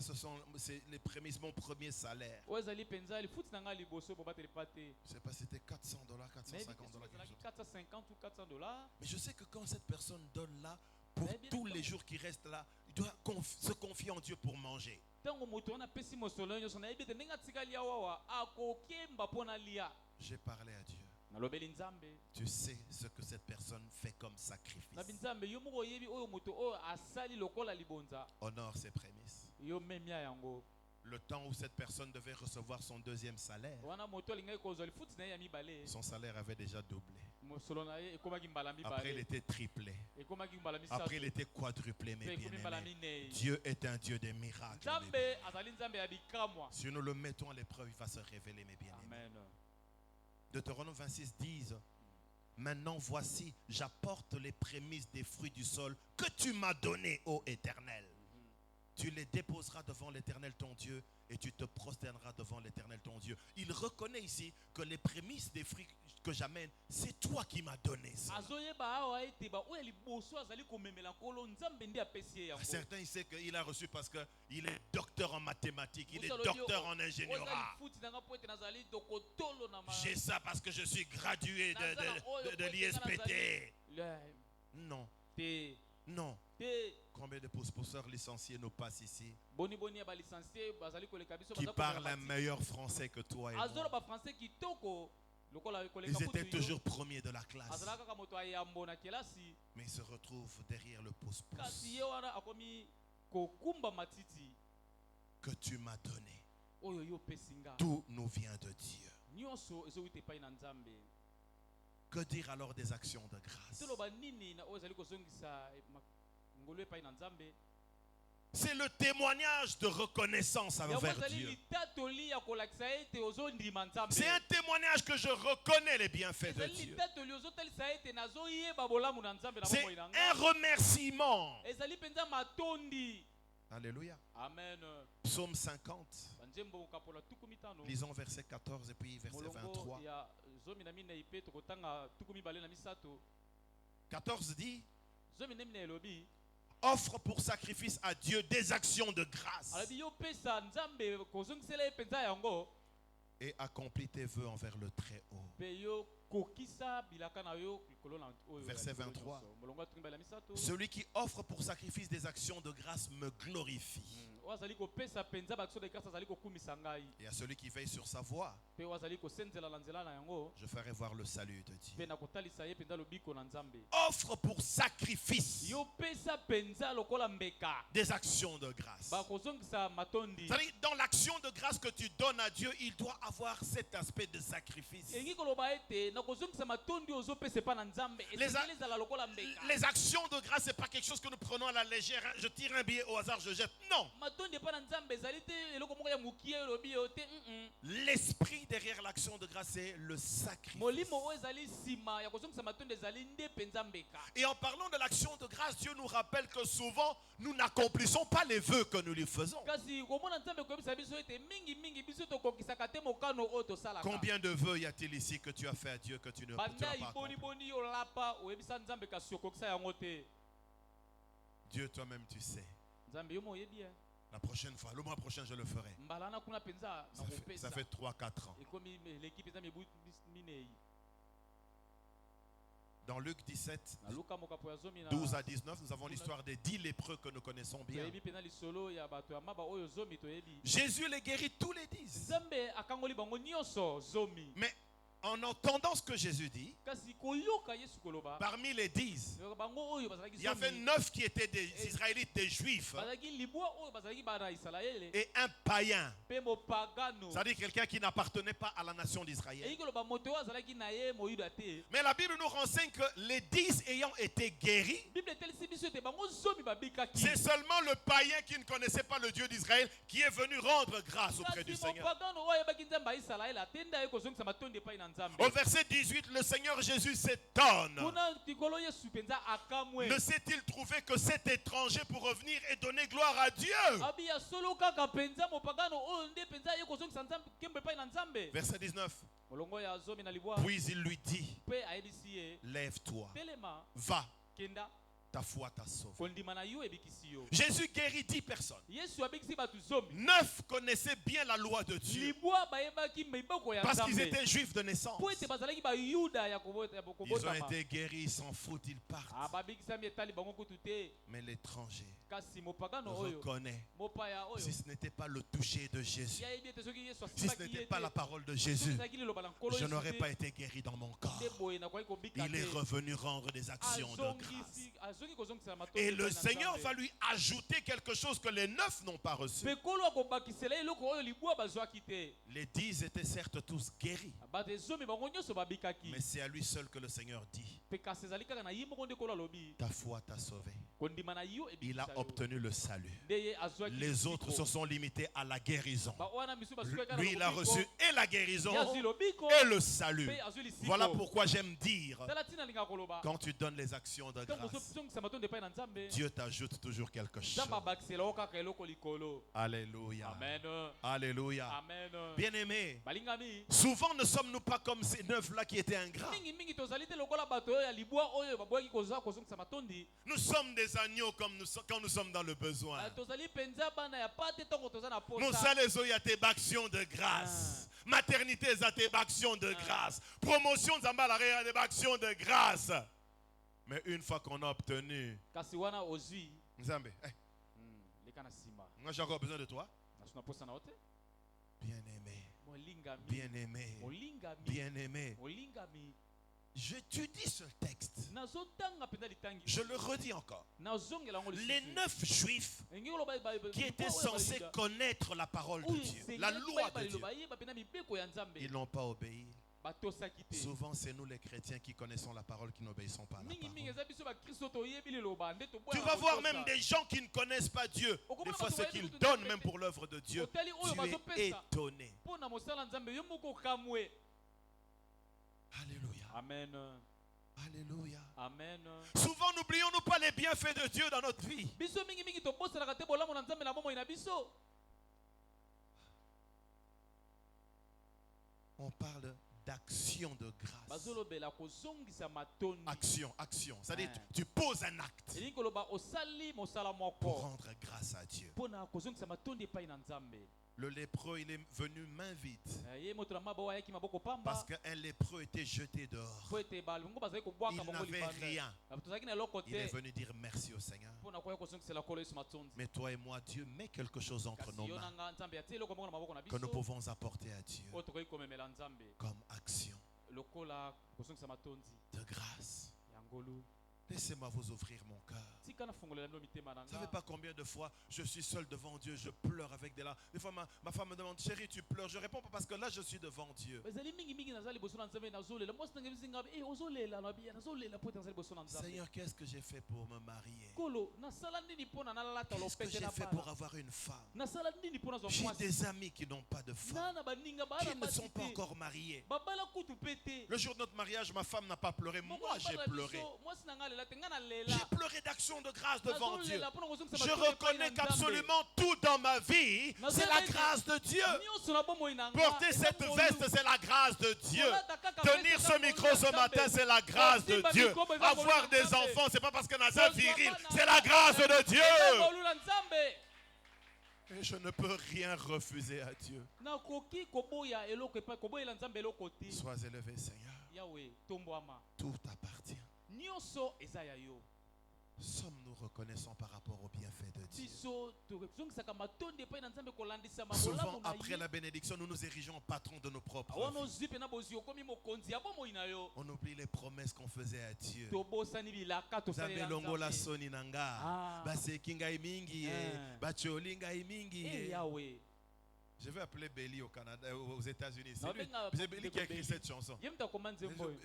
c'est les prémices, mon premier salaire. oyo ezali mpenza lifuti na ngai liboso bobateli pa te Je sais pas si c'était $400, $450, quelque chose. 450 ou 400 dollars. Mais je sais que quand cette personne donne là, pour Mais bien tous sûr. les jours qui restent là, il doit se confier en Dieu pour manger. ntango moto wana apesi mosolo nyonso nayebi ete ndenge atikali awawa akokemba mpo na lia. J'ai parlé à Dieu. nalobeli nzambe Tu sais ce que cette personne fait comme sacrifice. nabi nzambe yo moko oyebi oyo moto oyo asali lokola libonza Honore ses prémices. yo memia yango Le temps où cette personne devait recevoir son deuxième salaire, wana moto alingaki kozwa lifuti na ye ya mibale son salaire avait déjà doublé. mosolo na ye ekomaki mbala Après, il mibale était triplé. ekomaki mbala Après, il misato était quadruplé, mpe mes ekomi mbala bien-aimés. minei. Dieu est un Dieu des miracles. mes nzambe bien-aimés. azali nzambe ya bikamwa. Si nous le mettons à l'épreuve, il va se révéler, mes bien-aimés. Amen. Deutéronome 26 disent: Maintenant voici, j'apporte les prémices des fruits du sol que tu m'as donnés, ô Éternel. Tu les déposeras devant l'Éternel ton Dieu et tu te prosterneras devant l'Éternel ton Dieu. Il reconnaît ici que les prémices des fruits que j'amène, c'est toi qui m'as donné ça. azoyeba awa ete baoyo liboso azali komemela nkolo nzambe nde apesi ye yango. Certains, ils savent qu'il a reçu parce qu'il est docteur en mathématiques, il est Moto alobi, docteur en oyo eza ingénierat. lifuti nanga mpo ete nazali dokotolo na ma- J'ai ça parce que je suis gradué naza na oyo de mpo ete l'ISPT. nazali- Non, te non. te Combien de professeurs licenciés nous passent ici boni ya balicencie bazali koleka biso qui baza parlent kozala un bati. meilleur français que toi et azoloba moi? bafrançais kitoko lokola koleka Ils étaient kutu yo. toujours premiers de la classe, azalaka kaka moto ayambo na kelasi mais ils se retrouvent derrière le pouce-pouce kasi ye wana akomi kokumba matiti que tu m'as donné. oyo yo opesi nga Tout nous vient de Dieu. nyonso ezowuta epai na nzambe. Que dire alors des actions de grâce? toloba nini na oyo ezali kozongisa ngolu epai na nzambe. C'est le témoignage de reconnaissance yango envers ezali Dieu. litatoli ya kolakisa ete ozondima nzambe. C'est un témoignage que je reconnais les bienfaits de ezali Dieu. litatoli ozotalisa ete nazoyeba bolamu na nzambe na C'est bomoi na un nga. remerciement. ezali mpenza matondi. Alléluia. Amen. Psaume 50. banzembo okapola tuku mitano Lisons verset 14 et puis verset molongo 23. ya zomi na minei mpe tokotanga tuku mibale na misato. 14 dit: zomi na minei elobi offre pour sacrifice à Dieu des actions de grâce alobi yo pesa nzambe kozongisela ye mpenza yango et accomplis tes vœux envers le Très-Haut. mpe yo kokisa bilaka na yo likolo na oyo Verset ya likolo 23. nyonso. molongo ya tuku mibale na misato Celui qui offre pour sacrifice des actions de grâce me glorifie. oyo azali kopesa mpenza bakiso de grâce azali kokumisa ngai Et à celui qui veille sur sa voie, mpe oyo azali kosenzela na nzela na yango je ferai voir le salut de Dieu. mpe na kotalisa ye mpenza lobiko na nzambe. Offre pour sacrifice yo pesa mpenza lokola mbeka des actions de grâce. bakozongisa matondi. C'est-à-dire, dans l'action de grâce que tu donnes à Dieu, il doit avoir cet aspect de sacrifice. elingi koloba ete na kozongisa matondi ozopesa epa na nzambe esengeli ezala lokola mbeka. Les actions de grâce, c'est pas quelque chose que nous prenons à la légère. Je tire un billet au hasard, je jette. Non. matondi epa na nzambe ezali te eloko moko ya mokie elobi yo te. L'esprit derrière l'action de grâce, c'est le sacrifice. molimo oyo ezali nsima ya kozongisa matondi ezali nde mpenza mbeka. Et en parlant de l'action de grâce, Dieu nous rappelle que souvent, nous n'accomplissons pas les vœux que nous lui faisons. kasi komona nzambe koyebisa biso ete mingi biso tokokisaka te mokano oyo tosalaka. Combien de vœux y a-t-il ici que tu as fait à Dieu que tu ne tu n'as banda pas accompli? iboniboni yo lapa oyebisa nzambe kasi okokisa yango te. Dieu, toi-même, tu sais. nzambe yo mo oyebi ye. La prochaine fois, le mois prochain, je le ferai. mbala wana kuna mpenza Ça fait 3-4 ans. ekomi leki mpenza mibu minei. Dans Luc 17, na luka mokapo ya zomi na 12 à 19, nous avons l'histoire des 10 lépreux que nous connaissons bien. toyebi mpenza lisolo ya bato ya maba oyo zomi toyebi. Jésus les guérit tous les 10. nzambe akangoli bango nyonso zomi. Mais en entendant ce que Jésus dit, kasi koyoka yesu koloba parmi les 10, bango oyo bazalaki il y avait zomi 9 qui étaient des Israélites, des Juifs, bazalaki libwa oyo bazalaki bana israele et un païen. mpe mopagano. C'est-à-dire quelqu'un qui n'appartenait pas à la nation d'Israël. eyiki koloba moto oyo azalaki na ye moyuda te. Mais la Bible nous renseigne que les 10 ayant été guéris, bible etelisi biso ete bango zomi babikaki. c'est seulement le païen qui ne connaissait pas le Dieu d'Israël qui est venu rendre grâce auprès du kasi Seigneur. mopagano oyo ayebaki nzambe ya israele atenda ye kozongisa matondi epai na nzambe. Au verset 18, le Seigneur Jésus s'étonne. kuna tikolo yesu mpenza akamwe. Ne s'est-il trouvé que cet étranger pour revenir et donner gloire à Dieu? abi ya solo kaka mpenza mopagano oyo nde mpenza ye kozongisa nzambe kembo epai na nzambe. Verset 19. molongo ya zomi na libwa Puis il lui dit, pe ayebisi ye lève-toi, telema va, kenda ta foi t'a sauvé. kondima na yo ebikisi yo Jésus guérit 10 personnes. yesu abikisi bato zomi 9 connaissaient bien la loi de Dieu libwa bayebaki miboko ya parce qu'ils nzambe étaient juifs de naissance. po ete bazalaki bayuda ya Ils ont kobotama été guéris, ils s'en foutent, ils partent. babikisami etali bango kutu te Mais l'étranger kasi mopagano oyo reconnaît, mopaya oyo si ce n'était pas le toucher de Jésus, yayebi ete soki yesu si ce asimaki n'était ye pas te la parole de soki Jésus, ezalaki liloba na nkolo je Yesu n'aurais te, pas été guéri dans mon corps. te boye nakoki kobika Il est te revenu rendre des actions de grâce. azongi kozongisela matondo Et epai le na Seigneur Nzambe. va lui ajouter quelque chose que les 9 n'ont pas reçu. mpe nkolo akobakisela ye eloko oyo libwa bazwaki te Les 10 étaient certes tous guéris, bato ezomi bango nyonso babikaki mais c'est à lui seul que le Seigneur dit, mpe kasi ezali kaka na ye moko nde nkolo alobi ta foi t'a sauvé. kondima na yo Il a ebikisa yo obtenu le salut. nde ye azwaki Les autres lobiko. se sont limités à la guérison. Wana misu bazwaki kaka na Lui, il a lobiko, reçu et la guérison ye azwi lobiko et le salut. mpe azwi lisiko. Voilà pourquoi j'aime dire, tala ntina alingaka koloba quand tu donnes les actions de ntango grâce, ozongisa matondo epai na nzambe Dieu t'ajoute toujours quelque chose. nzambe abakisela yo kaka eloko likolo Alléluia. amen Alléluia. amen Bien-aimés, balingami souvent ne sommes-nous pas comme ces 9-là qui étaient ingrats. mingimingi tozali te lokola bato oyo ya libwa oyo babwaki kozongisa matondi Nous sommes des agneaux comme quand nous sommes dans le besoin. tozali mpenza bana ya pa te ntango toza na Nous posa allons y a tes actions de grâce. Maternité, à tes actions de grâce. Promotion, Zambalare, des actions de grâce. Mais une fois qu'on a obtenu, kasi wana ozwi Nzambe, leka na nsima moi j'ai encore besoin de toi. naso na posa na yo te Bien-aimé, molingami bien-aimé, molingami bien-aimé. molingami J'étudie ce texte. nazotanga mpenza litangi Je le redis encore. nazongela yango Les 9 juifs elingi koloba qui étaient censés connaître la parole de Dieu, la loi de Dieu, bayeba mpenza mibeko ya nzambe ils n'ont pas obéi. batosaki te Souvent, c'est nous les chrétiens qui connaissons la parole qui n'obéissons pas à la mingimingi parole. eza biso bakristo toyebi liloba nde Tu toboya vas voir même des gens qui ne connaissent pas Dieu. Des fois, ce qu'ils donnent même pour l'œuvre de Dieu, tu es étonné. mpo na mosala nzambe yo moko okamwe Alléluia. amen Alléluia. amen Souvent, n'oublions-nous pas les bienfaits de Dieu dans notre vie. biso mingimingi tobosanaka te bolamu na nzambe na bomoi na biso On parle d'action de grâce. bazolobela kozongisa matondi Action, action. C'est-à-dire, Ah. tu poses un acte elingi koloba osali mosala pour moko rendre grâce à Dieu. mpo na kozongisa matondi epai na nzambe Le lépreux, il est venu main vide. ye moto na maboko ayaki maboko Parce pamba qu'un lépreux était jeté dehors. mpo ete balongo bazali kobwaka Il bango n'avait libanda rien. tozalaki na eloko Il est te venu dire merci au Seigneur. mpo na koya kozongisela kolo yesu matondi Mais toi et moi, Dieu met quelque chose entre kasi nos yo mains na nga nzambe atie eloko moko na maboko na que nous biso pouvons apporter à Dieu oyo tokoki komemela nzambe comme action lokola kozongisa matondi de grâce. ya ngolu Laissez-moi vous ouvrir mon cœur. tika nafongolela bino mitema na Vous ne savez nga pas combien de fois je suis seul devant Dieu, je pleure avec des larmes. Des fois, ma femme me demande, chérie, tu pleures. Je réponds pas parce que là, je suis devant Dieu. ezali mingimingi naza liboso na nzambe nazolela mwasi nange bisinga ozolela nabiya nazolela po ete naza liboso na nzambe Seigneur, qu'est-ce que j'ai fait pour me marier? kolo nasala nini mpo na nalata Qu'est-ce que lopete j'ai na fait pour bana avoir une femme? nasala nini mpo nazwa J'ai mwasi des amis qui n'ont pas de femme, nana baninga qui bana ne sont basi pas te encore mariés. babala kutu pe te Le jour de notre mariage, ma femme n'a pas pleuré. Moi, j'ai pleuré. mwasi na nga alela te nga nalela J'ai pleuré d'action de grâce devant Dieu. nazolela mpo na kozongisa Je matondi epai na reconnais Nzambe. qu'absolument tout dans ma vie, c'est la grâce de Dieu. nyonso na bomoi na nga Porter eza cette molu. veste, c'est la grâce de Dieu. Kolata kaka Tenir veste ce eza micro molu ce na matin, Nzambe. c'est la grâce de Kosimba Dieu. mikobo eza molu Avoir na des Nzambe. enfants, c'est pas parce qu'on a ça Kozwa viril, bana c'est la grâce de eza Dieu. molu na Nzambe. Et je ne peux rien refuser à Dieu. nakoki koboya eloko epai koboyela Nzambe eloko te Sois élevé, Seigneur. yawe tombwama Tout appartient. nyonso eza ya yo Sommes-nous reconnaissants par rapport au bienfait de Dieu? biso tozongisaka matondi epai na Nzambe kolandisama Souvent, bolamu na après ye la bénédiction, nous nous érigeons en patron de nos propres wana vies. ozwi mpena bozwi okomi mokonzi ya bomoi na yo On oublie les promesses qu'on faisait à Dieu. tobosani bilaka Nzambe tosalela longola Nzambe. soni nanga. Ah. Baseki ngai mingi ye. Ah. Bacholi ngai mingi Eh, ye. yawe Je vais appeler Belly au Canada, aux États-Unis. Non, C'est Belly qui a écrit Belly. cette chanson. ye mutu akoma nzembo oyo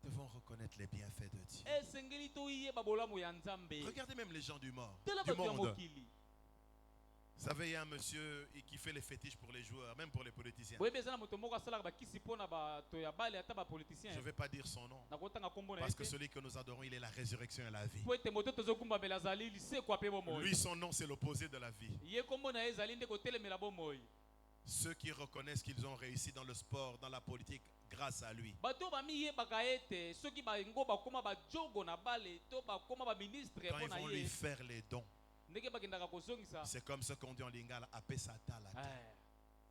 Nous Ah. devons reconnaître les bienfaits de Dieu. esengeli toyeba bolamu ya Nzambe Regardez même les gens du monde. tala Du bato ya monde. mokili Vous savez, il y a un monsieur qui fait les fétiches pour les joueurs, même pour les politiciens. boyebi eza na moto moko asalaka bakisi mpo na bato ya bale ata Je ne bapoliticien vais pas dire son nom. nakotanga nkombo na ye Parce que te celui que nous adorons, il est la résurrection et la vie. po ete moto tozokumbamela azali lisekwa mpe bomoi Lui, son nom, c'est l'opposé de la vie. ye nkombo na ye ezali nde kotelemela bomoi Ceux qui reconnaissent qu'ils ont réussi dans le sport, dans la politique, grâce à lui. bato bamiyebaka ete soki bango bakoma bajogo na bale to bakoma baministre Quand ils mpona vont lui ye faire les dons, ndenge bakendaka kozongisa c'est comme ce qu'on dit en lingala, apé satala.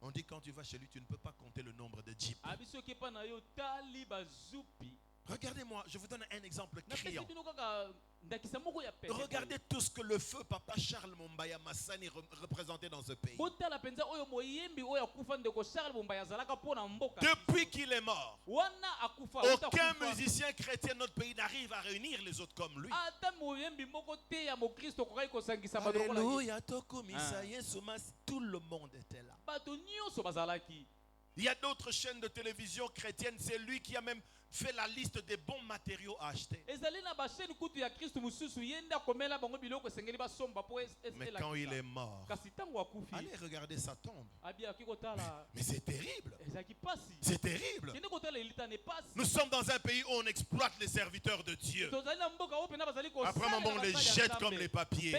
On dit quand tu vas chez lui, tu ne peux pas compter le nombre de jeeps. abi soki epa na yo tali bazupi Regardez-moi, je vous donne un exemple napesi criant. bino kaka ndakisa moko ya pene Regardez tout ce que le feu Papa Charles Mombaya Massani représentait dans ce pays. botala mpenza oyo moyembi oyo akufa ndeko Charles Bombaya azalaka mpona mboka Depuis qu'il est mort, wana akufa aucun musicien chrétien de notre pays n'arrive à réunir les autres comme lui. ata moyembi moko te ya mokristo okokaki kosangisa bato lokola ye. Alléluia, Tokomisa, Yesumas, tout le monde était là. bato nyonso bazalaki Il y a d'autres chaînes de télévision chrétiennes, c'est lui qui a même fait la liste des bons matériaux à acheter. ezali na basheni kutu ya kristo mosusu ye nde akomela bango biloko esengeli basomba mpo Mais quand il est mort, kasi ntango akufi allez regarder sa tombe. abi aki kotala Mais c'est terrible. ezalaki pasi C'est terrible. kende kotala elitane pasi Nous sommes dans un pays où on exploite les serviteurs de Dieu. tozali na mboka oyo mpena bazali Après, maman, on les jette comme les papiers.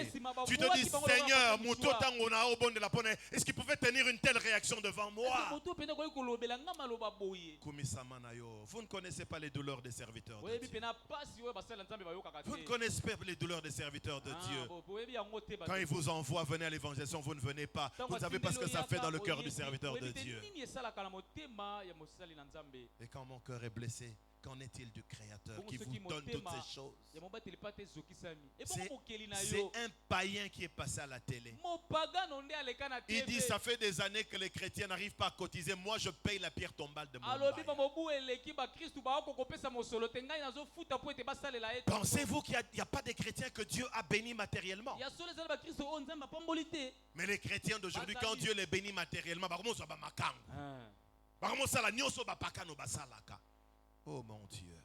Tu te dis, Seigneur, Mouto Tangona, au bon de la poney, est-ce qu'il pouvait tenir une telle réaction devant moi? moto mpena koki kolobela nga maloba boye Kumisamanayo, vous ne connaissez pas les douleurs des serviteurs de oyebi Dieu. mpena pasi oyo basala nzambe bayokaka Vous ne te connaissez pas les douleurs des serviteurs de Dieu. boyebi yango te Quand ils vous envoient, venez à l'évangélisation, vous ne venez pas. Vous ne savez pas ce que ça fait dans le cœur du serviteur de Dieu. nini esalaka na motema ya mosali na nzambe Et quand mon cœur est blessé, qu'en est-il du Créateur Bongo qui vous soki donne toutes motema ces choses? ya mobateli pa te ezokisami C'est ebongo mokeli na c'est yo un païen qui est passé à la télé. mopagano nde aleka na Il dit, tv ça fait des années que les chrétiens n'arrivent pas à cotiser. Moi, je paye la pierre tombale de mon alobi bail. bamobu eleki bakristu baoko kopesa mosolo te ngai nazofuta po ete basalela ye Pensez-vous qu'il n'y a pas des chrétiens que Dieu a bénis matériellement? ya solo ezali bakristu oyo nzambe apamboli te Mais les chrétiens d'aujourd'hui, Bazali. quand Dieu les bénit matériellement, bakomosa ba makango. Bakomosala nyonso ba pakano basalaka. Oh mon Dieu.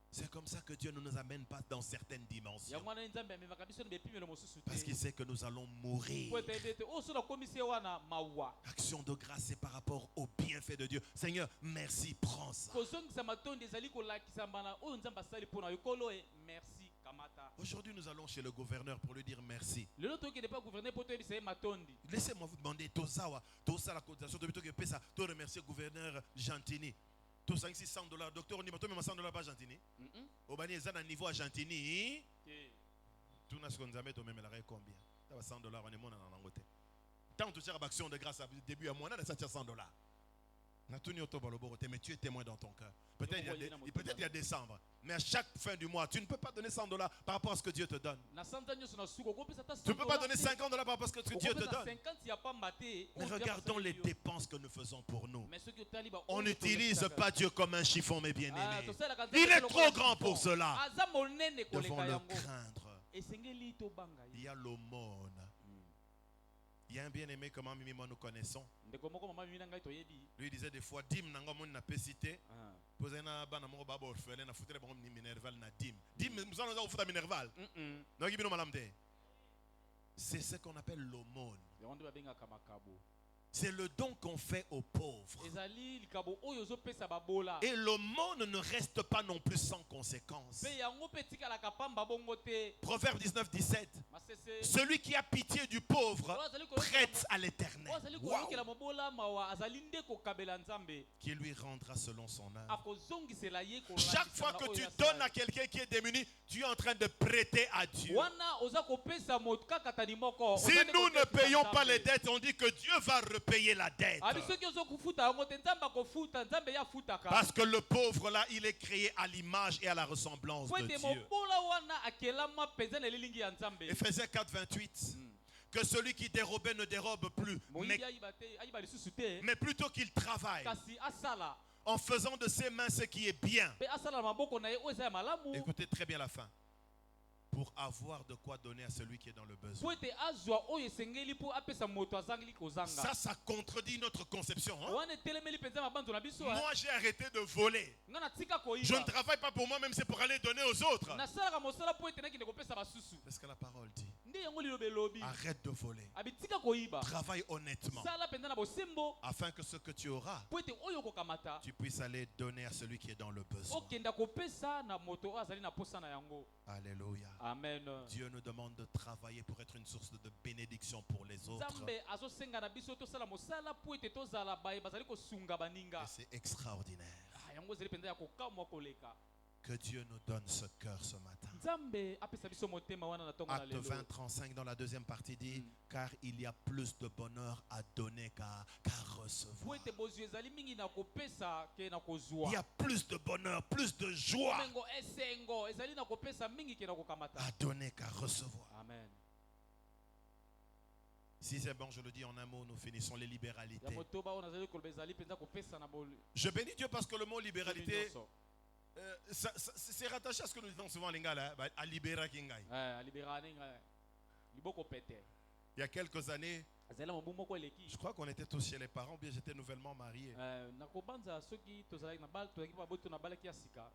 C'est comme ça que Dieu ne nous amène pas dans certaines dimensions. yango wana nzambe amemaka biso na bepimelo mosusu Parce qu'il te sait que nous allons mourir. po ete yebi ete oyo so nakomisi ye wana mawa Action de grâce, c'est par rapport au bienfait de Dieu. Seigneur, merci, prends ça. kozongisa matondi ezali kolakisama na oyo nzambe asali mpona yo kolo e merci kamata Aujourd'hui, nous allons chez le gouverneur pour lui dire merci. lelo tokende pa gouverneur mpo toyebisa ye matondi Laissez-moi vous demander, Tozawa, Tosa la cotisation, to remercier le gouverneur Gentini. Tosa ici $100. Docteur, on dit, mais $100 pas Gentini. Obani est à niveau à Gentini. Tout n'a ce qu'on a mis, même la combien? $100, on est mon en Angote. Tant que tu as action de grâce à début à moi, on a $100. Mais tu es témoin dans ton cœur. Peut-être il y a décembre. Mais à chaque fin du mois, tu ne peux pas donner $100 par rapport à ce que Dieu te donne. Tu ne peux pas donner $50 par rapport à ce que Dieu te donne. Mais regardons les dépenses que nous faisons pour nous. On n'utilise pas Dieu comme un chiffon, mes bien-aimés. Il est trop grand pour cela. Nous devons le craindre. Il y a l'aumône. Il y a un bien-aimé comme Mimi, moi nous connaissons. Lui disait des fois, Dim n'a pas cité. Posez na bana mo baba orphelin na foutre ba ni minerval na dim. Dim nous allons au foutre minerval. Non qui bino malamte. C'est ce qu'on appelle l'aumône. C'est le don qu'on fait aux pauvres. Et l'aumône ne reste pas non plus sans conséquence. Proverbe 19, 17. Celui qui a pitié du pauvre prête à l'Éternel. Wow. Qui lui rendra selon son œuvre. Chaque fois que tu donnes à quelqu'un qui est démuni, tu es en train de prêter à Dieu. Si nous ne payons pas les dettes, on dit que Dieu va repayer la dette. Parce que le pauvre là, il est créé à l'image et à la ressemblance de Dieu. Éphésiens 4, 28. Que celui qui dérobait ne dérobe plus, mais plutôt qu'il travaille en faisant de ses mains ce qui est bien. Écoutez très bien la fin. Pour avoir de quoi donner à celui qui est dans le besoin. Ça contredit notre conception. Hein? Moi, j'ai arrêté de voler. Je ne travaille pas pour moi, même c'est pour aller donner aux autres. C'est ce que la parole dit. Arrête de voler. Travaille honnêtement. Afin que ce que tu auras, tu puisses aller donner à celui qui est dans le besoin. Alléluia. Amen. Dieu nous demande de travailler pour être une source de bénédiction pour les autres. Et c'est extraordinaire. Que Dieu nous donne ce cœur ce matin. Acte 20, 35 dans la deuxième partie dit car il y a plus de bonheur à donner qu'à recevoir. Il y a plus de bonheur, plus de joie à donner qu'à recevoir. Amen. Si c'est bon, je le dis en un mot, nous finissons les libéralités. Je bénis Dieu parce que le mot libéralité, c'est rattaché à ce que nous disons souvent, les gars, là, à libérer Kingai. Il y a quelques années, je crois qu'on était tous chez les parents, bien j'étais nouvellement marié.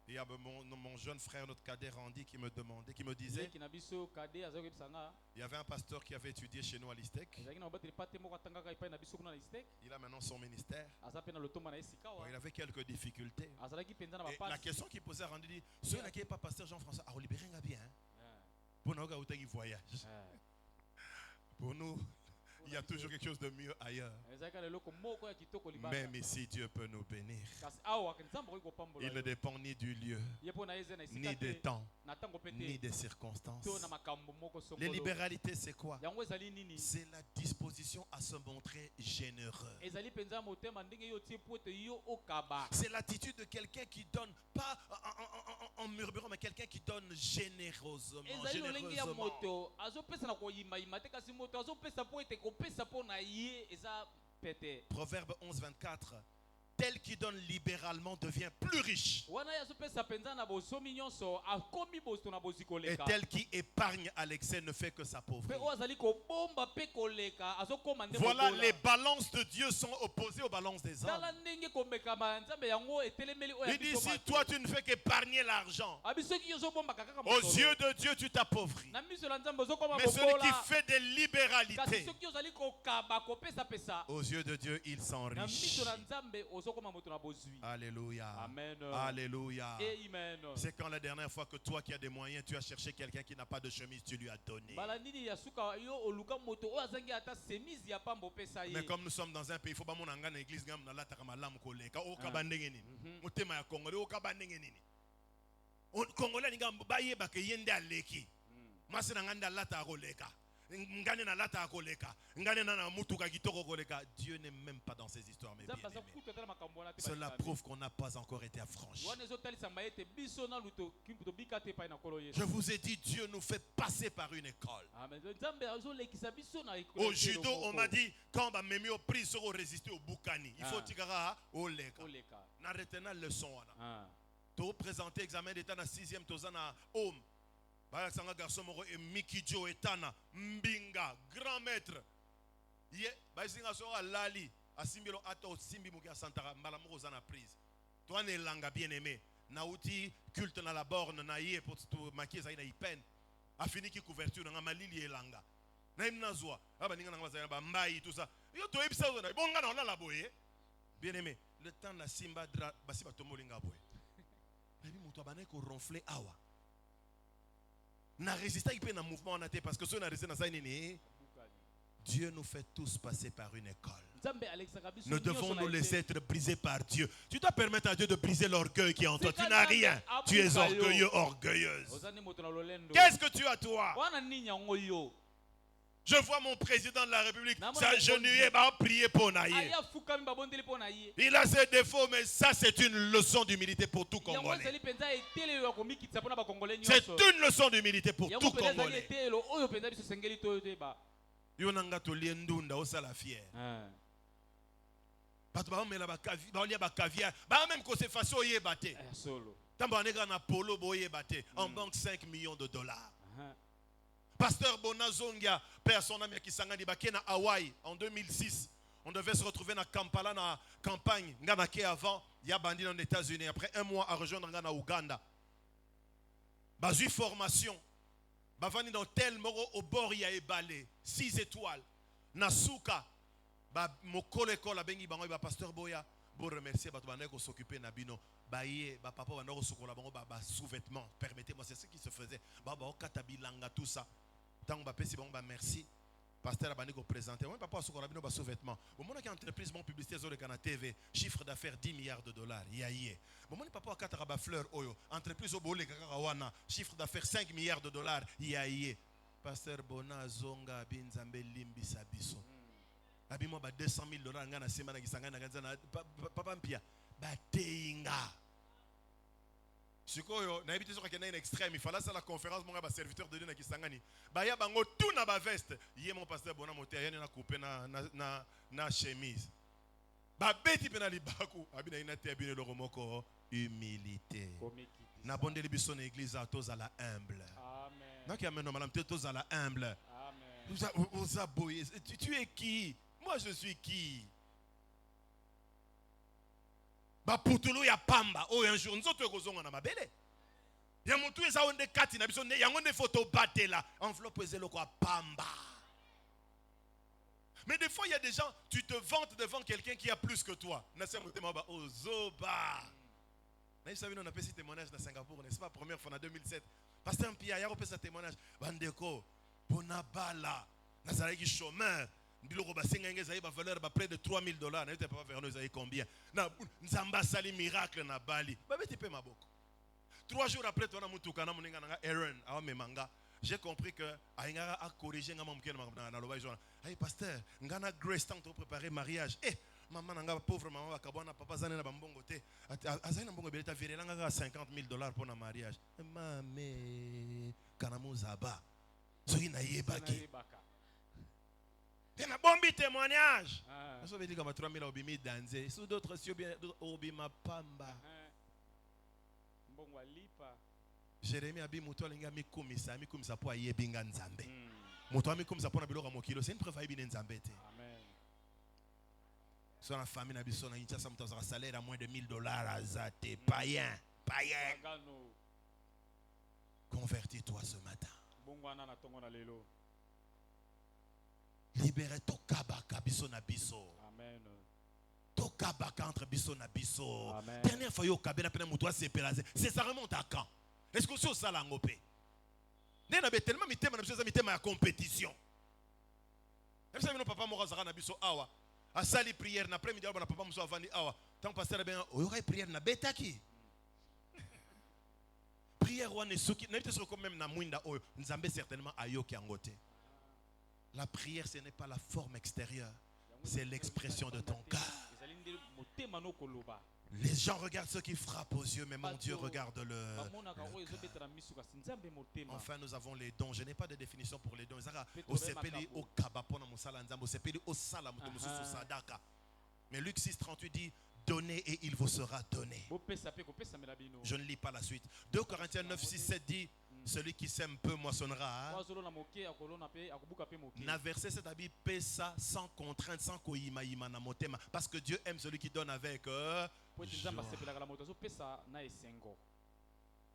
Il y a mon jeune frère, notre cadet Randy, qui me demandait, qui me disait, il y avait un pasteur qui avait étudié chez nous à l'ISTEC. Il a maintenant son ministère. Bon, il avait quelques difficultés. Et la question qu'il posait à Randy dit, ceux qui n'est pas pasteur Jean-François, ah, libérez bien. Pour nous, il voyage. Pour nous, il y a toujours quelque chose de mieux ailleurs. Même ici, Dieu peut nous bénir. Il ne dépend ni du lieu, ni des temps, ni des circonstances. Les libéralités, c'est quoi? C'est la disposition à se montrer généreux. C'est l'attitude de quelqu'un qui donne, pas en murmurant, mais quelqu'un qui donne généreusement. Proverbe 11, 24. Tel qui donne libéralement devient plus riche. Et tel qui épargne à l'excès ne fait que s'appauvrir. Voilà, les balances de Dieu sont opposées aux balances des hommes. Il dit, si toi tu ne fais qu'épargner l'argent, aux yeux de Dieu tu t'appauvris. Mais celui qui fait des libéralités, aux yeux de Dieu il s'enrichit. Alléluia. Amen. Alléluia. Amen. C'est quand la dernière fois que toi qui as des moyens, tu as cherché quelqu'un qui n'a pas de chemise, tu lui as donné. Mais comme nous sommes dans un pays, il faut pas mon angana église ngam na lata kama lam koleka o kabandenge nini. Mutema ya Congolais o kabandenge nini. O Congolais ni ngam ba yeba ke yende aleki. Masi na nganda lata koleka. Dieu n'est même pas dans ces histoires, mes bien-aimés. Cela prouve qu'on n'a pas encore été affranchi. Je vous ai dit, Dieu nous fait passer par une école. Au judo, on m'a dit, quand on m'a mis au prix, on va résister au boukani. Il faut tigara au leka. N'arrêtez pas la leçon. Tu présenter l'examen d'état dans 6e, tu as homme. Sanga garçon moko et Mikijo etana mbinga grand maître ye basinga so alali asimbilo ato simbi mukia santara mbala moko za na prise toi ne langa bien aimé na uti culte na la borne na ye pour maquiller ça ina ipen a fini ki couverture na malili elanga na imna zwa aba ninga na bazana ba mbai tout ça yo to ebisa na bonga na la boye bien aimé le temps na simba dra basiba tomolinga boye nabi muto abane ko ronfler awa n'a résisté à un mouvement en athée parce que ceux qui ont résisté dans ça, Dieu nous fait tous passer par une école. Nous devons nous laisser être brisés par Dieu. Tu dois permettre à Dieu de briser l'orgueil qui est en toi. Tu n'as rien. Tu es orgueilleux, orgueilleuse. Qu'est-ce que tu as toi? Je vois mon président de la République s'agenouiller et prier pour Naïe. Il a ses défauts, mais ça c'est une leçon d'humilité pour tout Congolais. C'est une leçon d'humilité pour tout Congolais. Yonanga to liendunda osala fier. Parce que caviar, même que c'est facile au yebate. Tambanega na polo boye bate en banque 5 millions de dollars. Pasteur Bonazongia, père son ami qui s'engage à Hawaï en 2006. On devait se retrouver dans Kampala, dans la campagne. Avant, il y a bandit dans les États-Unis. Après un mois à rejoindre Ouganda. Basu formation. bavani dans tel moro au bord ya ebale 6 étoiles nasuka ba mokolo ekola bengi bango ba pasteur boya bo remercier bato bana ko s'occuper na bino ba ye ba papa bana ko sokola bango ba sous-vêtements, permettez-moi, c'est ce qui se faisait ba okata bilanga tout ça tant ba pesi bango ba merci pasteur abani ko présenter moi papa sokola bino ba sous-vêtements bon mon entreprise mon publicité zo le kana TV chiffre d'affaires 10 milliards de dollars yaye bon mon papa akata ba fleur oyo entreprise obole kaka wana chiffre d'affaires 5 milliards de dollars yaye pasteur bona zonga binzambe limbisa biso abimo ba 200 000 dollars ngana simba na kisanga na kanzana papa mpia ba teinga sikoyo na ebiti soka kena une extrême il fallait ça la conférence mon ba serviteur de Dieu na kisangani ba ya bango tout na ba veste yé mon pasteur bona moteur yana na couper na chemise ba beti pena libaku abina ina te abine le romoko humilité na bondeli biso na église à tous à la humble amen na ki ameno malam tous à la humble amen vous aboyez tu es qui? Moi je suis qui? Ba putulu ya pamba o un jour nzoto ekozonga na mabele ya mutu eza onde kati na biso yango nde photo batela enveloppe ezelo kwa pamba. Mais des fois il y a des gens, tu te vantes devant quelqu'un qui a plus que toi. Na se mutema ba ozoba na isa bino na pesi témoignage na Singapour, n'est-ce pas, première fois en 2007 pasteur Mpia ya repesa témoignage bandeko bonabala nazalaki chômeur biloko basenga ngeza ba valeur ba près de 3 000 dollars na pas vers nous combien na nzamba sali miracle na Bali ba beti pe maboko 3 jours après toi na mutuka na muninga nga Aaron awa memanga j'ai compris que aingara a corrigé ngama mukena na loba jona hey pasteur ngana grace tant to préparer mariage maman nanga pauvre maman bakabona papa zane na bambongo te azana mbongo beleta virela nga 50 000 dollars pour na mariage mame kana muzaba soki na yebaki tena bombi témoignage ça veut dire que 3 000 obimi danser sous d'autres si bien obima pamba mbongo alipa Jérémie abi muto alinga mikumisa po ayebinga nzambe muto amikumisa po na biloko mokilo c'est une preuve ayebina nzambe te amen. Sur la famille na biso na Kinshasa muto azaka salaire à moins de 1 000 dollars azate païen convertis-toi ce matin bongwana na tongo na lelo libérez tokabaka biso na biso amen tokabaka entre biso na biso amen. Dernière fois yo kabela pena muto asepelaze c'est ça remonte à quand? Est-ce que c'est ça la ngopé? Nena be tellement mitema na biso za mitema ya compétition. Est-ce que papa moko azaka na biso awa a sali prière na après midi na papa muso avandi awa tant pasteur ben oyoka prière na betaki prière wana soki na bitso comme même na mwinda oyo nzambe certainement ayoki angote. La prière ce n'est pas la forme extérieure, c'est l'expression de ton cœur. Les gens regardent ceux qui frappent aux yeux, mais mon Dieu regarde le enfin, nous avons les dons. Je n'ai pas de définition pour les dons. Mais Luc 6,38 dit donnez et il vous sera donné. Je ne lis pas la suite. 2 Corinthiens 9, 6, 7 dit celui qui sème peu moissonnera. Na verset 7 habit pesa sans contrainte, sans koyimayima na motema. Parce que Dieu aime celui qui donne avec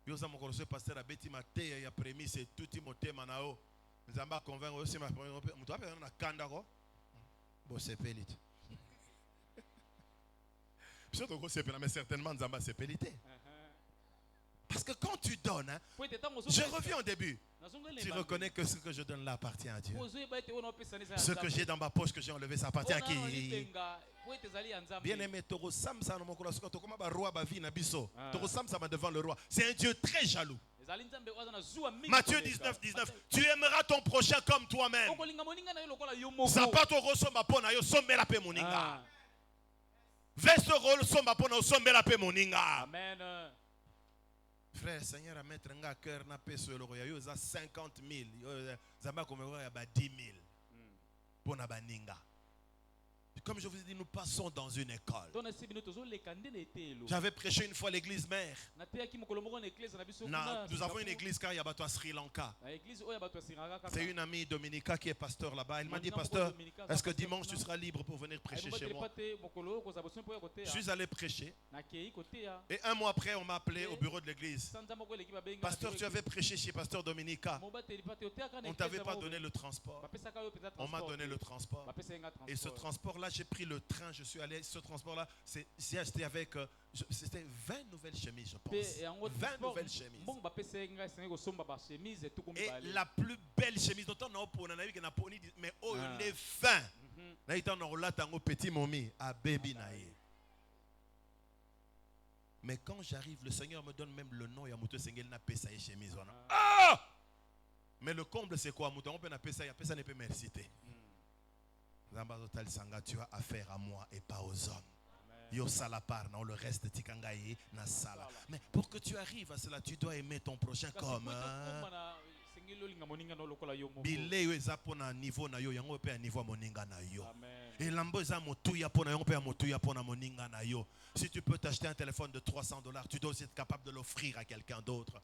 Yosa mokoloso pasteur abeti mate ya prémisse et tout motema na o. Nzamba convaincre aussi ma muto ape na kanda ko. Bo sepelite. Mais certainement Nzamba sepelite. Parce que quand tu donnes, hein, je reviens au début. Tu reconnais que ce que je donne là appartient à Dieu. Ce que j'ai dans ma poche, que j'ai enlevé, ça appartient à qui? Bien aimé, Toro Samsa, devant le roi. C'est un Dieu très jaloux. Matthieu 19, 19. Tu aimeras ton prochain comme toi-même. Veste rôle somba pona sombela pe moninga. Amen. Frère, Seigneur a mettre un cœur na peso le roya yo za 50 000 yo zamba komeko ya ba 10 000 pona baninga. Comme je vous ai dit, nous passons dans une école. tona esi bino tozoleka nde na etelo J'avais prêché une fois l'église mère. nateyaki mokolo moko na eglise na biso Nous avons une église car il y a bateau à Sri Lanka. na eglise oyo ya bato ya siraka kaka C'est une amie Dominica qui est pasteur là-bas. Elle m'a dit, pasteur, est-ce que dimanche tu seras libre pour venir prêcher chez moi? te mokolo oyo kozwa boso mpo ya Je koteya suis allé prêcher. nakei koteya Et un mois après, on m'a appelé au bureau de l'église. sanza moko eleki babengi Pasteur, tu avais prêché chez pasteur Dominica. mobateli pa te oteyaka na On ne t'avait pas donné le transport. bapesaka oyo mpenza On m'a donné le transport. bapesa yenga Et ce transport-là, j'ai pris le train, je suis allé. Ce transport-là, c'était avec. C'était 20 nouvelles chemises, je pense. 20 nouvelles chemises. mbongo bapesa yenga esengeli kosomba bachemise etuku Et mibale la plus belle chemise, dont on a opponé, on a vu qu'on a poni, mais oh, les 20. Là, il t'en a un petit momi, à baby naïe. Mais quand j'arrive, le Seigneur me donne même le nom. Il y a Moutou Sengel n'a pas ça chemise. Ah! Mais le comble, c'est quoi? Moutou, on peut n'a pas ça, il y a pas ça, ne peut merciter. Tu as affaire à moi et pas aux hommes. Yo salapar, non, le reste de Tikangaye, na sala. Mais pour que tu arrives à cela, tu dois aimer ton prochain comme. Bile yo ezapona niveau na yo, yango pe niveau moninga na yo. Et lambo eza motuya pona yango pe motuya pona moninga na yo. Si tu peux t'acheter un téléphone de $300, tu dois aussi être capable de l'offrir à quelqu'un d'autre.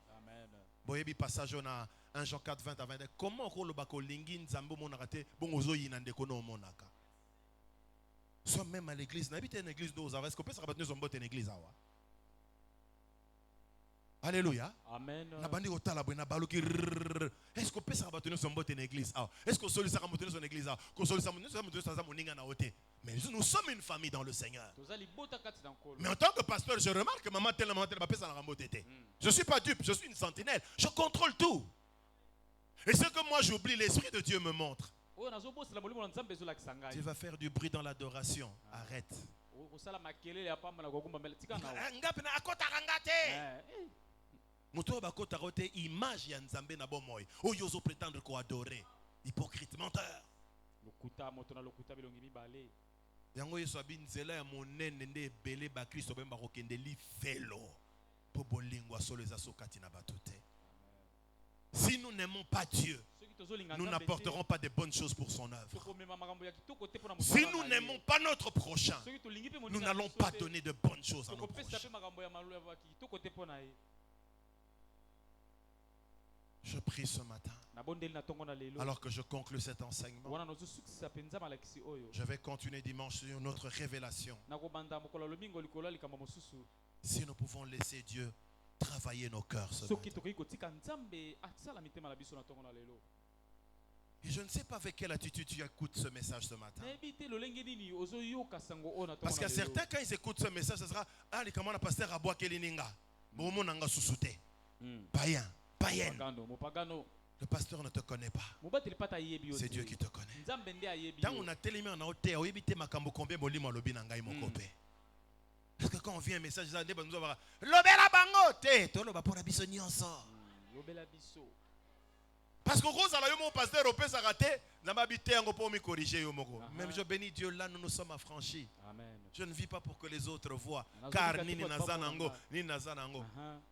Boyebi passage on a 1 Jean 4, 20 à 20. Comment on le bako lingi nzambo monarate bon ozo yinande kono monaka. Soit même à l'église, n'habite une église d'Oza. Est-ce qu'on peut se rabattre une botte une église? Alléluia. Amen. Est-ce qu'on peut se rabattre une botte une église? Est-ce qu'on peut se rabattre une église? Mais nous sommes une famille dans le Seigneur. Mais en tant que pasteur, je remarque que maman tellement je ne suis pas dupe, je suis une sentinelle. Je contrôle tout. Et ce que moi j'oublie, l'Esprit de Dieu me montre. Tu vas faire du bruit dans l'adoration. Arrête. Muto bakota rote image ya nzambe na bomoy. Oyozo prétendre ko adorer. Hypocrite, menteur. Yango yeso abinzela ya monene nde belé ba Kristo bemba kokende li felo. Po bolingwa solo eza sokati na batote. Si nous n'aimons pas Dieu, nous n'apporterons pas de bonnes choses pour son œuvre. Si nous n'aimons pas notre prochain, nous n'allons pas donner de bonnes choses à nos prochains. Je prie ce matin, alors que je conclue cet enseignement, je vais continuer dimanche sur notre révélation. Si nous pouvons laisser Dieu travailler nos cœurs ce matin. Et je ne sais pas avec quelle attitude tu écoutes ce message ce matin. Parce qu'à certains, quand ils écoutent ce message, ce sera « Ah, comment la pasteur a boit Kelininga ?» Païen, païenne. Le pasteur ne te connaît pas. C'est Dieu qui te connaît. Tant on a tellement en hauteur, on évite ma cambo combien de limo lobi nangai mon copé. Parce que quand on vient un message, nous allons nous avoir l'obéla bangote, tout le bas pour la bisoni ensemble. Parce que gros ala yo mon pasteur au peut s'arrêter, n'a pas habité en pour me corriger yo moko. Même je bénis Dieu là nous nous sommes affranchis. Amen. Je ne vis pas pour que les autres voient car ni nazanango ni nazanango.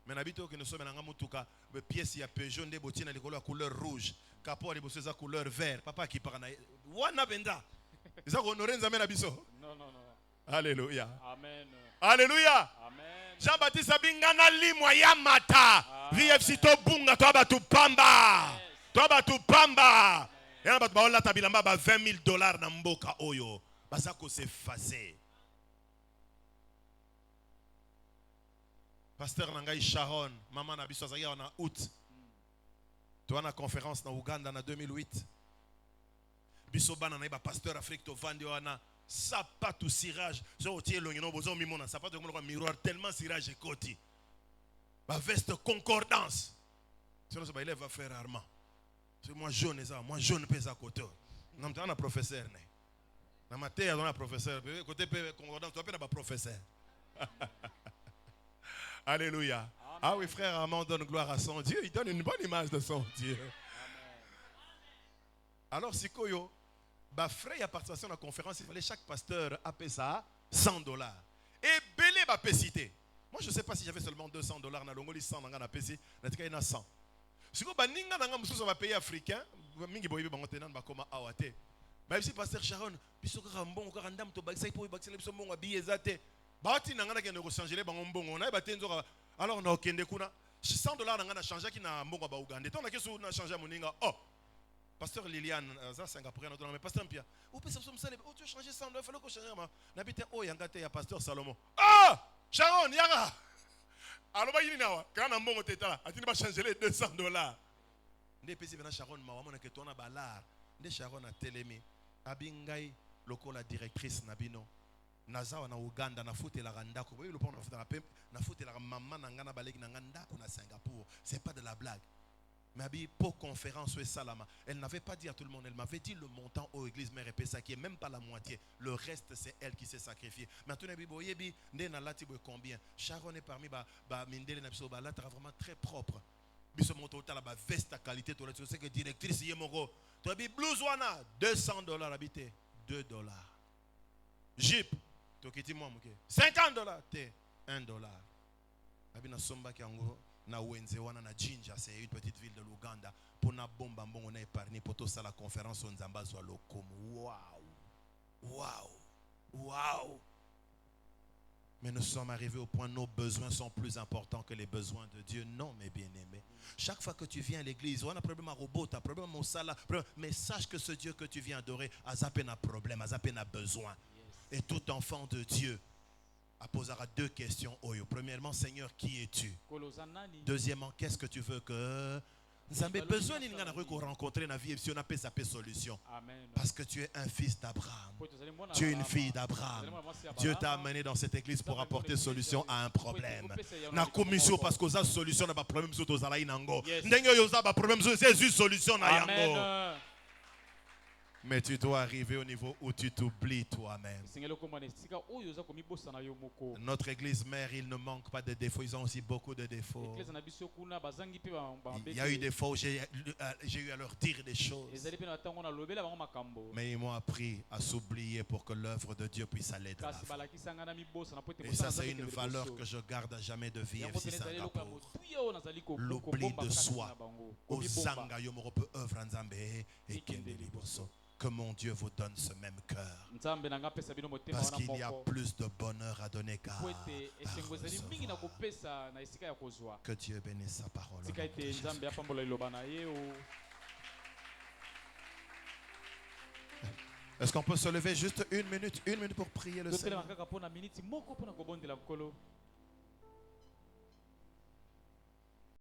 Mais n'habito que nous sommes dans mutuka, be pièce ya Peugeot ndé botina likolo ya couleur rouge, capot les bosses à couleur vert, papa qui parle na wana benda. Ils ont honoré nzambe na biso. Non non non. Alléluia. Amen. Alléluia. Amen. Jean-Baptiste Abingana limwa ya mata. VFC to bunga to batu pamba. To batu pamba. Ya batu ba la tabilamba ba $20,000 na mboka oyo. Baza ko s'effacer. Pasteur Nangai Sharon, maman na biso azaki en août. To na conférence na Uganda na 2008. Biso bana na ba pasteur Afrique to vandi wana sapato cirage. Zo tie longino bozo mimona sapato ko miroir tellement cirage et koti. Ba veste concordance. Sinon ça ba élève va faire rarement. C'est moi jaune ça, moi jaune pesa côté. Non t'as un professeur né. Na matière on a professeur, côté concordance, tu appelles ba professeur. Alléluia. Amen. Ah oui frère Armand donne gloire à son Dieu, il donne une bonne image de son Dieu. Amen. Alors si koyo ba frère à participation à la conférence, il fallait chaque pasteur appeler ça $100. Et belé ba pesité. Moi je ne sais pas si j'avais seulement $200 na longoli 100 na na pesi, na tika ina 100. Si ko ba ninga na mususu ba pays africain, mingi boyebi bango tenan ba koma awate. Même si pasteur Sharon, biso ka mbongo ka ndam to bakisa pour bakisa biso mbongo bi ezate. Bati nangana ke ne changer bango mbongo na batenzo alors na okende kuna $100 nangana changer ki na mbongo ba Uganda. Ton na keso na changer moninga. Oh. Pasteur Liliane, ça Singapourien, mais pasteur Pierre, tu as changé $100, il fallait que je change. N'habite oh yangate ya pasteur Salomon. Ah, Sharon, yanga. Alors bah yina quand on bon teta, atini ba changer les $200. Ndé pesi bena Sharon ma mona ke tona balar. Ndé Sharon a telemi. Abingai lokola directrice nabino. Nazawa na Uganda na foute la randa ko. Le pont na foute la pem, na foute la maman na ngana baleki na nganda ko na Singapour. C'est pas de la blague. Mais pour conférence Salama, elle n'avait pas dit à tout le monde, elle m'avait dit le montant aux églises Mère et Pessa qui est même pas la moitié. Le reste c'est elle qui s'est sacrifiée. Maintenant biboyebi ndena lati boy combien? Sharon est parmi ba mindele na biso ba là vraiment très propre. Biso monto ta ba veste à qualité to là tu sais que directrice yemoko. To bi blouse wana $200 habité $2. Jeep to kiti moi moke $50 te $1. Abina somba ki ango na Wenzewana na Jinja, c'est une petite ville de l'Ouganda. Pour na bomba mbongo na épargné pour tout ça la conférence on zamba zo lokom. Waouh. Mais nous sommes arrivés au point où nos besoins sont plus importants que les besoins de Dieu. Non, mes bien-aimés. Chaque fois que tu viens à l'église, on a un problème à robot, tu as un problème à sala, mais sache que ce Dieu que tu viens adorer a zappé un problème, a zappé un besoin. Et tout enfant de Dieu posera deux questions. Premièrement, Seigneur, qui es-tu? Deuxièmement, qu'est-ce que tu veux que nous avons besoin de rencontrer dans la vie si on a pas sa solution? Parce que tu es un fils d'Abraham. Tu es une fille d'Abraham. Dieu t'a amené dans cette église pour apporter solution à un problème. Na commission parce que ça solution n'a pas problème sur aux alaï nango. N'engo yosa pas problème sur c'est une solution na yango. Mais tu dois arriver au niveau où tu t'oublies toi-même. Notre église mère, il ne manque pas de défauts. Ils ont aussi beaucoup de défauts. Il y a eu des fois où j'ai eu à leur dire des choses. Mais ils m'ont appris à s'oublier pour que l'œuvre de Dieu puisse aller de l'avant. Et ça, c'est une valeur que je garde à jamais de vie. L'oubli de soi. Que mon Dieu vous donne ce même cœur. Parce qu'il y a plus de bonheur à donner qu'à recevoir. Que Dieu bénisse sa parole. Est-ce qu'on peut se lever juste une minute pour prier le Seigneur?